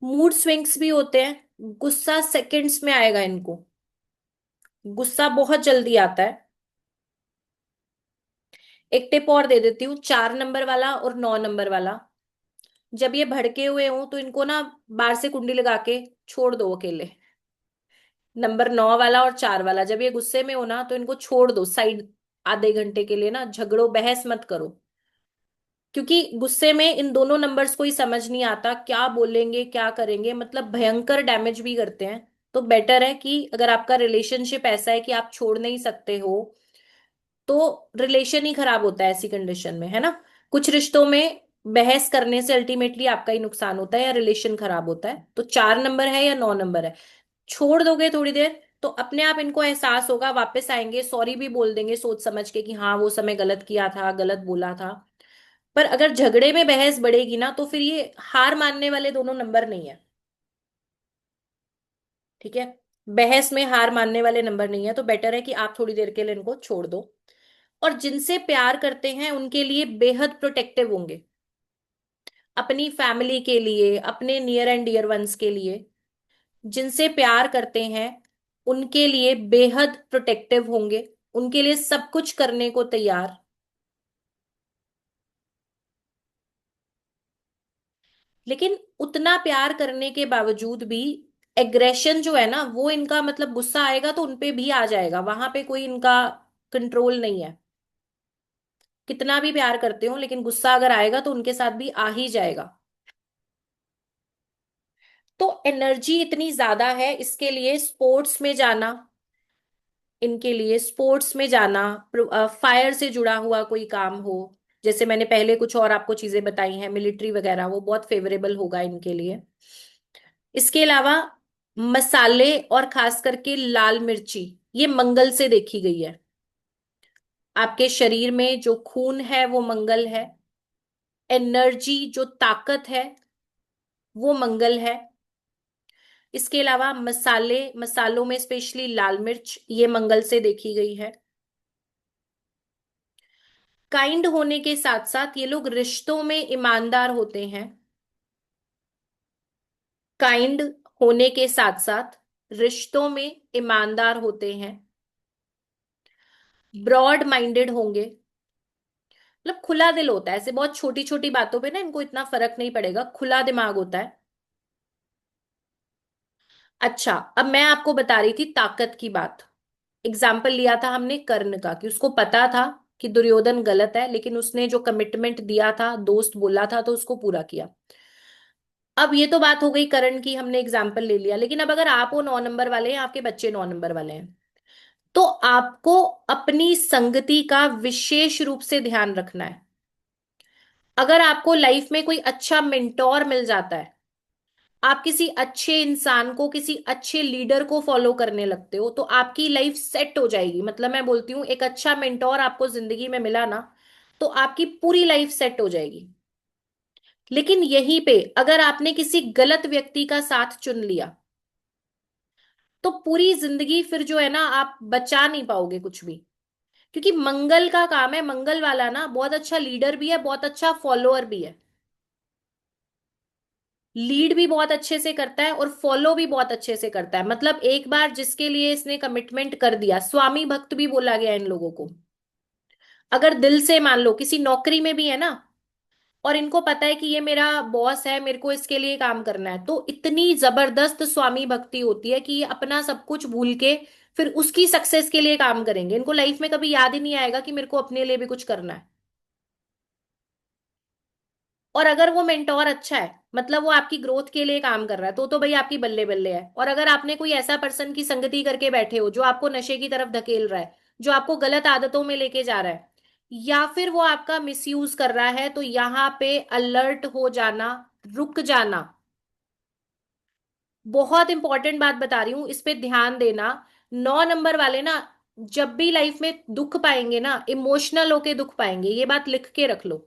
Mood swings भी होते हैं, गुस्सा सेकंड्स में आएगा इनको, गुस्सा बहुत जल्दी आता है। एक टिप और दे देती हूँ, 4 नंबर वाला और 9 नंबर वाला जब ये भड़के हुए हों तो इनको ना बाहर से कुंडी लगा के छोड़ दो अकेले। नंबर 9 वाला और 4 वाला, जब ये गुस्से में हो ना तो इनको छोड़ दो साइड, आधे घंटे के लिए ना झगड़ो बहस मत करो। क्योंकि गुस्से में इन दोनों नंबर्स को ही समझ नहीं आता क्या बोलेंगे क्या करेंगे, मतलब भयंकर डैमेज भी करते हैं। तो बेटर है कि अगर आपका रिलेशनशिप ऐसा है कि आप छोड़ नहीं सकते हो, तो रिलेशन ही खराब होता है ऐसी कंडीशन में, है ना। कुछ रिश्तों में बहस करने से अल्टीमेटली आपका ही नुकसान होता है या रिलेशन खराब होता है। तो 4 नंबर है या 9 नंबर है, छोड़ दोगे थोड़ी देर तो अपने आप इनको एहसास होगा, वापस आएंगे, सॉरी भी बोल देंगे सोच समझ के कि हाँ वो समय गलत किया था, गलत बोला था। पर अगर झगड़े में बहस बढ़ेगी ना तो फिर ये हार मानने वाले दोनों नंबर नहीं है। ठीक है, बहस में हार मानने वाले नंबर नहीं है, तो बेटर है कि आप थोड़ी देर के लिए इनको छोड़ दो। और जिनसे प्यार करते हैं उनके लिए बेहद प्रोटेक्टिव होंगे, अपनी फैमिली के लिए, अपने नियर एंड डियर वंस के लिए। जिनसे प्यार करते हैं उनके लिए बेहद प्रोटेक्टिव होंगे, उनके लिए सब कुछ करने को तैयार। लेकिन उतना प्यार करने के बावजूद भी एग्रेशन जो है ना, वो इनका मतलब गुस्सा आएगा तो उनपे भी आ जाएगा, वहां पे कोई इनका कंट्रोल नहीं है। कितना भी प्यार करते हो लेकिन गुस्सा अगर आएगा तो उनके साथ भी आ ही जाएगा। तो एनर्जी इतनी ज्यादा है, इसके लिए स्पोर्ट्स में जाना, इनके लिए स्पोर्ट्स में जाना, फायर से जुड़ा हुआ कोई काम हो, जैसे मैंने पहले कुछ और आपको चीजें बताई हैं मिलिट्री वगैरह, वो बहुत फेवरेबल होगा इनके लिए। इसके अलावा मसाले और खास करके लाल मिर्ची, ये मंगल से देखी गई है। आपके शरीर में जो खून है वो मंगल है, एनर्जी जो ताकत है वो मंगल है। इसके अलावा मसाले, मसालों में स्पेशली लाल मिर्च, ये मंगल से देखी गई है। काइंड होने के साथ साथ ये लोग रिश्तों में ईमानदार होते हैं। काइंड होने के साथ साथ रिश्तों में ईमानदार होते हैं। ब्रॉड माइंडेड होंगे, मतलब खुला दिल होता है, ऐसे बहुत छोटी छोटी बातों पे ना इनको इतना फर्क नहीं पड़ेगा, खुला दिमाग होता है। अच्छा, अब मैं आपको बता रही थी ताकत की बात। एग्जाम्पल लिया था हमने कर्ण का, कि उसको पता था कि दुर्योधन गलत है, लेकिन उसने जो कमिटमेंट दिया था, दोस्त बोला था, तो उसको पूरा किया। अब ये तो बात हो गई करण की, हमने एग्जाम्पल ले लिया, लेकिन अब अगर आप वो 9 नंबर वाले हैं, आपके बच्चे 9 नंबर वाले हैं, तो आपको अपनी संगति का विशेष रूप से ध्यान रखना है। अगर आपको लाइफ में कोई अच्छा मेंटोर मिल जाता है, आप किसी अच्छे इंसान को, किसी अच्छे लीडर को फॉलो करने लगते हो, तो आपकी लाइफ सेट हो जाएगी। मतलब मैं बोलती हूँ एक अच्छा मेंटोर आपको जिंदगी में मिला ना, तो आपकी पूरी लाइफ सेट हो जाएगी। लेकिन यहीं पे अगर आपने किसी गलत व्यक्ति का साथ चुन लिया, तो पूरी जिंदगी फिर जो है ना आप बचा नहीं पाओगे कुछ भी। क्योंकि मंगल का काम है, मंगल वाला ना बहुत अच्छा लीडर भी है, बहुत अच्छा फॉलोअर भी है। लीड भी बहुत अच्छे से करता है और फॉलो भी बहुत अच्छे से करता है। मतलब एक बार जिसके लिए इसने कमिटमेंट कर दिया, स्वामी भक्त भी बोला गया इन लोगों को। अगर दिल से मान लो, किसी नौकरी में भी है ना, और इनको पता है कि ये मेरा बॉस है, मेरे को इसके लिए काम करना है, तो इतनी जबरदस्त स्वामी भक्ति होती है कि ये अपना सब कुछ भूल के फिर उसकी सक्सेस के लिए काम करेंगे। इनको लाइफ में कभी याद ही नहीं आएगा कि मेरे को अपने लिए भी कुछ करना है। और अगर वो मेंटोर अच्छा है, मतलब वो आपकी ग्रोथ के लिए काम कर रहा है, तो भाई आपकी बल्ले बल्ले है। और अगर आपने कोई ऐसा पर्सन की संगति करके बैठे हो जो आपको नशे की तरफ धकेल रहा है, जो आपको गलत आदतों में लेके जा रहा है, या फिर वो आपका मिसयूज कर रहा है, तो यहाँ पे अलर्ट हो जाना, रुक जाना। बहुत इंपॉर्टेंट बात बता रही हूं, इस पे ध्यान देना। 9 नंबर वाले ना जब भी लाइफ में दुख पाएंगे ना, इमोशनल होके दुख पाएंगे, ये बात लिख के रख लो।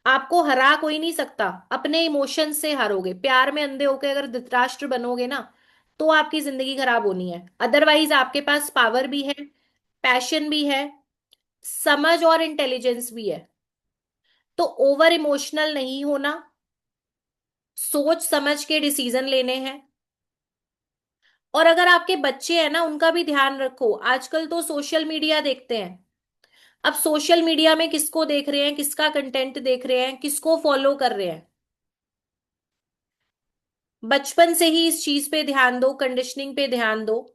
आपको हरा कोई नहीं सकता, अपने इमोशन से हारोगे। प्यार में अंधे होके अगर धृतराष्ट्र बनोगे ना, तो आपकी जिंदगी खराब होनी है। अदरवाइज आपके पास पावर भी है, पैशन भी है, समझ और इंटेलिजेंस भी है। तो ओवर इमोशनल नहीं होना, सोच समझ के डिसीजन लेने हैं। और अगर आपके बच्चे हैं ना, उनका भी ध्यान रखो। आजकल तो सोशल मीडिया देखते हैं, अब सोशल मीडिया में किसको देख रहे हैं, किसका कंटेंट देख रहे हैं, किसको फॉलो कर रहे हैं। बचपन से ही इस चीज पे ध्यान दो, कंडीशनिंग पे ध्यान दो।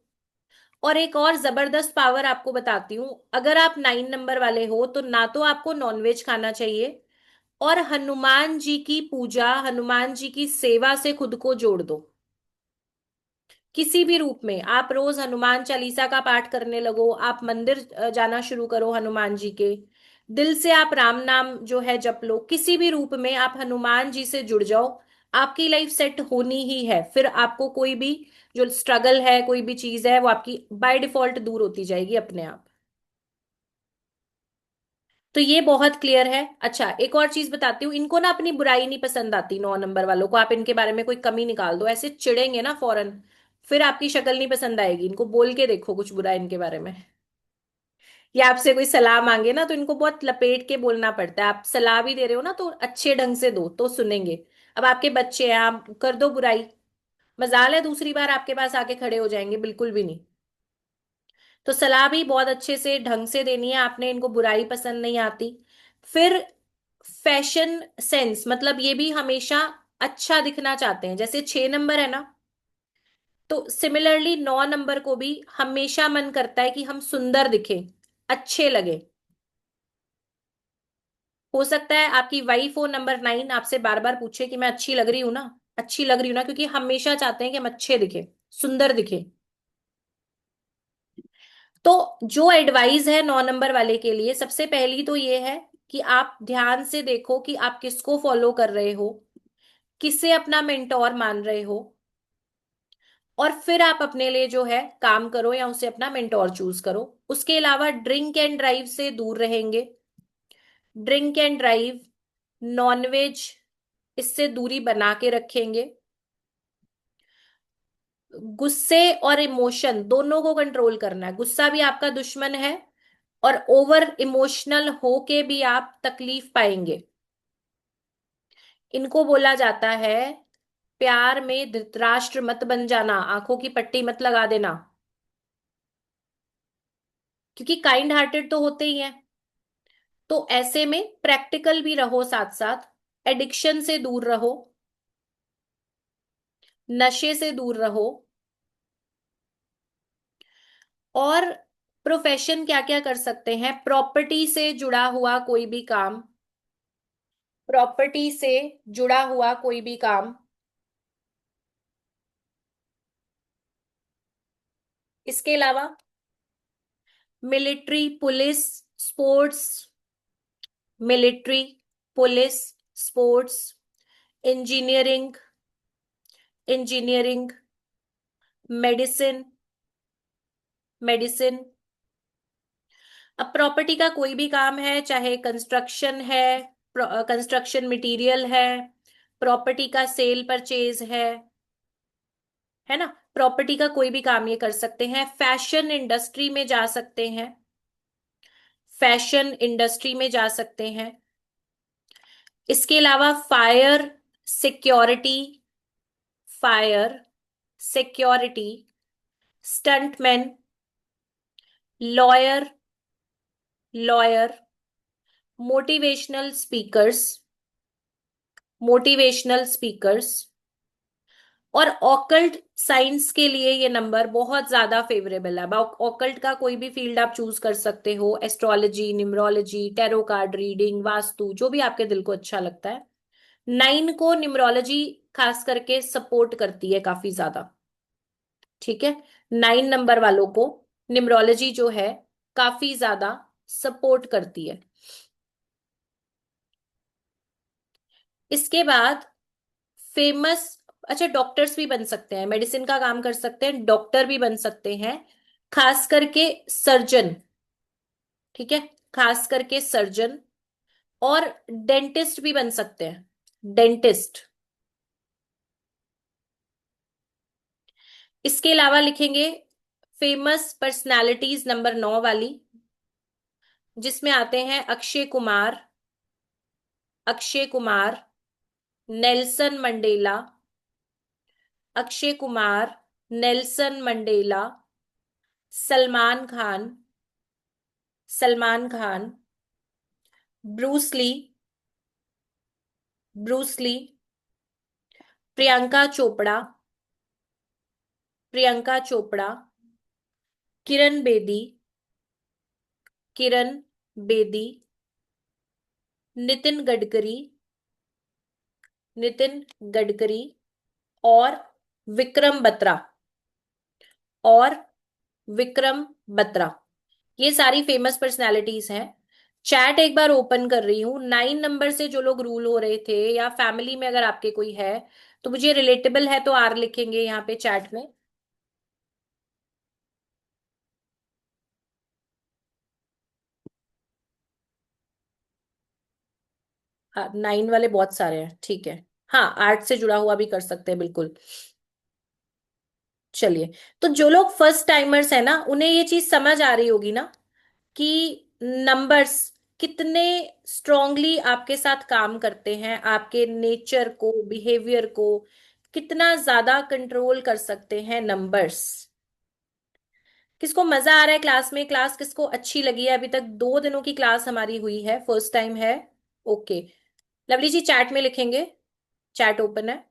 और एक और जबरदस्त पावर आपको बताती हूँ, अगर आप 9 नंबर वाले हो तो ना तो आपको नॉनवेज खाना चाहिए, और हनुमान जी की पूजा, हनुमान जी की सेवा से खुद को जोड़ दो। किसी भी रूप में आप रोज हनुमान चालीसा का पाठ करने लगो, आप मंदिर जाना शुरू करो हनुमान जी के, दिल से आप राम नाम जो है जप लो, किसी भी रूप में आप हनुमान जी से जुड़ जाओ। आपकी लाइफ सेट होनी ही है, फिर आपको कोई भी जो स्ट्रगल है, कोई भी चीज है, वो आपकी बाय डिफॉल्ट दूर होती जाएगी अपने आप। तो ये बहुत क्लियर है। अच्छा, एक और चीज बताती हूँ, इनको ना अपनी बुराई नहीं पसंद आती, 9 नंबर वालों को आप इनके बारे में कोई कमी निकाल दो, ऐसे चिढ़ेंगे ना फौरन, फिर आपकी शक्ल नहीं पसंद आएगी। इनको बोल के देखो कुछ बुरा इनके बारे में, या आपसे कोई सलाह मांगे ना तो इनको बहुत लपेट के बोलना पड़ता है। आप सलाह भी दे रहे हो ना तो अच्छे ढंग से दो तो सुनेंगे। अब आपके बच्चे हैं, आप कर दो बुराई, मजाल है दूसरी बार आपके पास आके खड़े हो जाएंगे, बिल्कुल भी नहीं। तो सलाह भी बहुत अच्छे से ढंग से देनी है आपने, इनको बुराई पसंद नहीं आती। फिर फैशन सेंस, मतलब ये भी हमेशा अच्छा दिखना चाहते हैं, जैसे 6 नंबर है ना, तो सिमिलरली 9 नंबर को भी हमेशा मन करता है कि हम सुंदर दिखें, अच्छे लगे। हो सकता है आपकी वाइफ हो नंबर 9, आपसे बार बार पूछे कि मैं अच्छी लग रही हूं ना, अच्छी लग रही हूं ना, क्योंकि हमेशा चाहते हैं कि हम अच्छे दिखे, सुंदर दिखे। तो जो एडवाइस है 9 नंबर वाले के लिए, सबसे पहली तो ये है कि आप ध्यान से देखो कि आप किसको फॉलो कर रहे हो, किसे अपना मेंटोर मान रहे हो, और फिर आप अपने लिए जो है काम करो या उसे अपना मेंटोर चूज करो। उसके अलावा ड्रिंक एंड ड्राइव से दूर रहेंगे। ड्रिंक एंड ड्राइव, नॉनवेज, इससे दूरी बना के रखेंगे। गुस्से और इमोशन दोनों को कंट्रोल करना है, गुस्सा भी आपका दुश्मन है, और ओवर इमोशनल होके भी आप तकलीफ पाएंगे। इनको बोला जाता है, प्यार में धृतराष्ट्र मत बन जाना, आंखों की पट्टी मत लगा देना, क्योंकि काइंड हार्टेड तो होते ही हैं। तो ऐसे में प्रैक्टिकल भी रहो, साथ साथ एडिक्शन से दूर रहो, नशे से दूर रहो। और प्रोफेशन क्या क्या कर सकते हैं, प्रॉपर्टी से जुड़ा हुआ कोई भी काम, प्रॉपर्टी से जुड़ा हुआ कोई भी काम। इसके अलावा military, police, sports, military, police, sports, engineering, engineering, medicine, medicine. अब प्रॉपर्टी का कोई भी काम है, चाहे कंस्ट्रक्शन है, कंस्ट्रक्शन मटेरियल है, प्रॉपर्टी का सेल परचेज है ना, प्रॉपर्टी का कोई भी काम ये कर सकते हैं। फैशन इंडस्ट्री में जा सकते हैं, फैशन इंडस्ट्री में जा सकते हैं। इसके अलावा fire security, fire security, stuntman, lawyer, lawyer, motivational speakers, motivational speakers. और ऑकल्ट साइंस के लिए ये नंबर बहुत ज्यादा फेवरेबल है। अब ऑकल्ट का कोई भी फील्ड आप चूज कर सकते हो, astrology, numerology, tarot card reading, vastu, जो भी आपके दिल को अच्छा लगता है। 9 को न्यूमरोलॉजी खास करके सपोर्ट करती है काफी ज्यादा, ठीक है। 9 नंबर वालों को न्यूमरोलॉजी जो है काफी ज्यादा सपोर्ट करती है। इसके बाद फेमस, अच्छा डॉक्टर्स भी बन सकते हैं, मेडिसिन का काम कर सकते हैं, डॉक्टर भी बन सकते हैं, खास करके सर्जन, ठीक है, खास करके सर्जन। और डेंटिस्ट भी बन सकते हैं, डेंटिस्ट। इसके अलावा लिखेंगे फेमस पर्सनालिटीज नंबर 9 वाली, जिसमें आते हैं Akshay Kumar, Akshay Kumar, Nelson Mandela, Akshay Kumar, Nelson Mandela, Salman Khan, Salman Khan, Bruce Lee, Bruce Lee, Priyanka Chopra, Priyanka Chopra, Kiran Bedi, Kiran Bedi, Nitin Gadkari, Nitin Gadkari, और विक्रम बत्रा, और विक्रम बत्रा। ये सारी फेमस पर्सनालिटीज हैं। चैट एक बार ओपन कर रही हूँ। 9 नंबर से जो लोग रूल हो रहे थे, या फैमिली में अगर आपके कोई है तो मुझे रिलेटेबल है तो आर लिखेंगे यहाँ पे चैट में। हाँ, 9 वाले बहुत सारे हैं, ठीक है। हाँ, आर्ट से जुड़ा हुआ भी कर सकते हैं, बिल्कुल। चलिए, तो जो लोग फर्स्ट टाइमर्स है ना, उन्हें ये चीज समझ आ रही होगी ना कि नंबर्स कितने स्ट्रांगली आपके साथ काम करते हैं, आपके नेचर को, बिहेवियर को कितना ज्यादा कंट्रोल कर सकते हैं नंबर्स। किसको मजा आ रहा है क्लास में? क्लास किसको अच्छी लगी है? अभी तक 2 दिनों की क्लास हमारी हुई है, फर्स्ट टाइम है। ओके, लवली जी चैट में लिखेंगे। चैट ओपन है।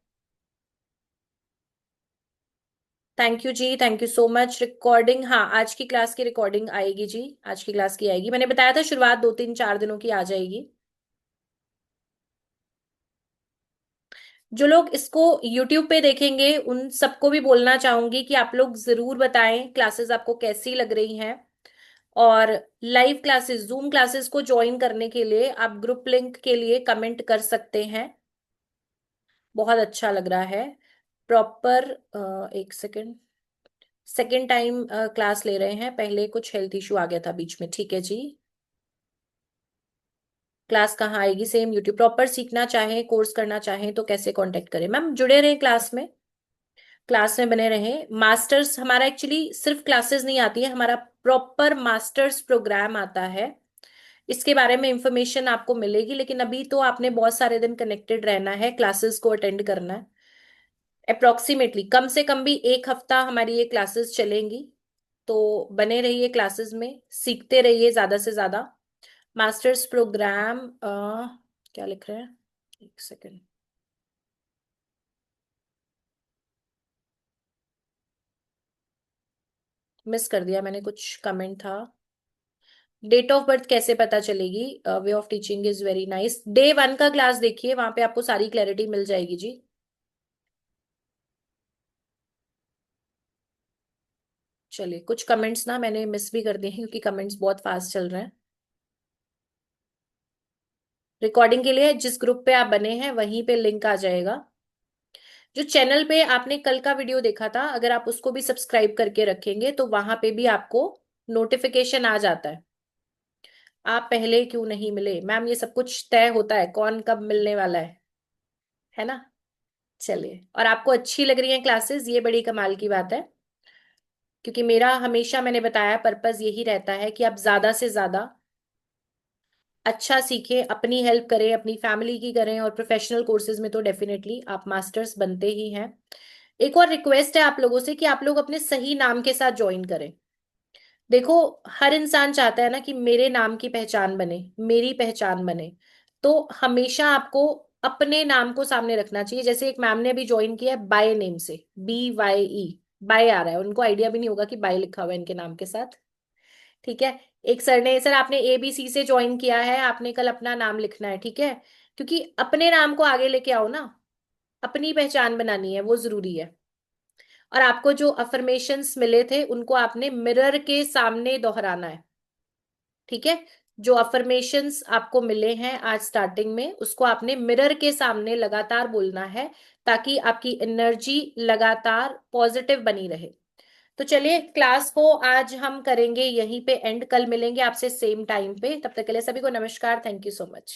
Thank you ji, thank you so much. Recording, हाँ, आज की क्लास की रिकॉर्डिंग आएगी जी, आज की क्लास की आएगी। मैंने बताया था शुरुआत 2 3 4 दिनों की आ जाएगी। जो लोग इसको YouTube पे देखेंगे उन सबको भी बोलना चाहूंगी कि आप लोग जरूर बताएं क्लासेस आपको कैसी लग रही हैं। और लाइव क्लासेस, जूम क्लासेस को ज्वाइन करने के लिए आप ग्रुप लिंक के लिए कमेंट कर सकते हैं। बहुत अच्छा लग रहा है। प्रॉपर, एक सेकेंड, सेकेंड टाइम क्लास ले रहे हैं, पहले कुछ हेल्थ इशू आ गया था बीच में, ठीक है जी। क्लास कहाँ आएगी? Same YouTube. प्रॉपर सीखना चाहें, कोर्स करना चाहें तो कैसे कांटेक्ट करें? मैम जुड़े रहें क्लास में, क्लास में बने रहें। मास्टर्स हमारा एक्चुअली सिर्फ क्लासेस नहीं आती है, हमारा प्रॉपर मास्टर्स प्रोग्राम आता है। इसके बारे में इंफॉर्मेशन आपको मिलेगी, लेकिन अभी तो आपने बहुत सारे दिन कनेक्टेड रहना है, क्लासेस को अटेंड करना है। अप्रोक्सीमेटली कम से कम भी 1 हफ्ता हमारी ये क्लासेस चलेंगी। तो बने रहिए क्लासेस में, सीखते रहिए ज्यादा से ज्यादा। मास्टर्स प्रोग्राम, क्या लिख रहे हैं, एक सेकेंड, मिस कर दिया मैंने, कुछ कमेंट था। डेट ऑफ बर्थ कैसे पता चलेगी? Way of teaching is very nice. Day 1 का क्लास देखिए, वहां पे आपको सारी क्लैरिटी मिल जाएगी जी। चलिए, कुछ कमेंट्स ना मैंने मिस भी कर दिए हैं क्योंकि कमेंट्स बहुत फास्ट चल रहे हैं। रिकॉर्डिंग के लिए जिस ग्रुप पे आप बने हैं वहीं पे लिंक आ जाएगा। जो चैनल पे आपने कल का वीडियो देखा था, अगर आप उसको भी सब्सक्राइब करके रखेंगे तो वहां पे भी आपको नोटिफिकेशन आ जाता है। आप पहले क्यों नहीं मिले? मैम ये सब कुछ तय होता है कौन कब मिलने वाला है ना। चलिए, और आपको अच्छी लग रही है क्लासेस, ये बड़ी कमाल की बात है। क्योंकि मेरा हमेशा, मैंने बताया, पर्पस यही रहता है कि आप ज्यादा से ज्यादा अच्छा सीखें, अपनी हेल्प करें, अपनी फैमिली की करें, और प्रोफेशनल कोर्सेज में तो डेफिनेटली आप मास्टर्स बनते ही हैं। एक और रिक्वेस्ट है आप लोगों से कि आप लोग अपने सही नाम के साथ ज्वाइन करें। देखो, हर इंसान चाहता है ना कि मेरे नाम की पहचान बने, मेरी पहचान बने। तो हमेशा आपको अपने नाम को सामने रखना चाहिए। जैसे एक मैम ने अभी ज्वाइन किया है बाय नेम से, BYE, बाय आ रहा है, उनको आइडिया भी नहीं होगा कि बाय लिखा हुआ है इनके नाम के साथ। ठीक है। एक सर ने, सर आपने ABC से ज्वाइन किया है, आपने कल अपना नाम लिखना है, ठीक है। क्योंकि अपने नाम को आगे लेके आओ ना, अपनी पहचान बनानी है, वो जरूरी है। और आपको जो अफर्मेशंस मिले थे उनको आपने मिरर के सामने दोहराना है, ठीक है। जो अफर्मेशंस आपको मिले हैं आज स्टार्टिंग में, उसको आपने मिरर के सामने लगातार बोलना है, ताकि आपकी एनर्जी लगातार पॉजिटिव बनी रहे। तो चलिए, क्लास को आज हम करेंगे यहीं पे एंड, कल मिलेंगे आपसे सेम टाइम पे। तब तक के लिए सभी को नमस्कार, थैंक यू सो मच।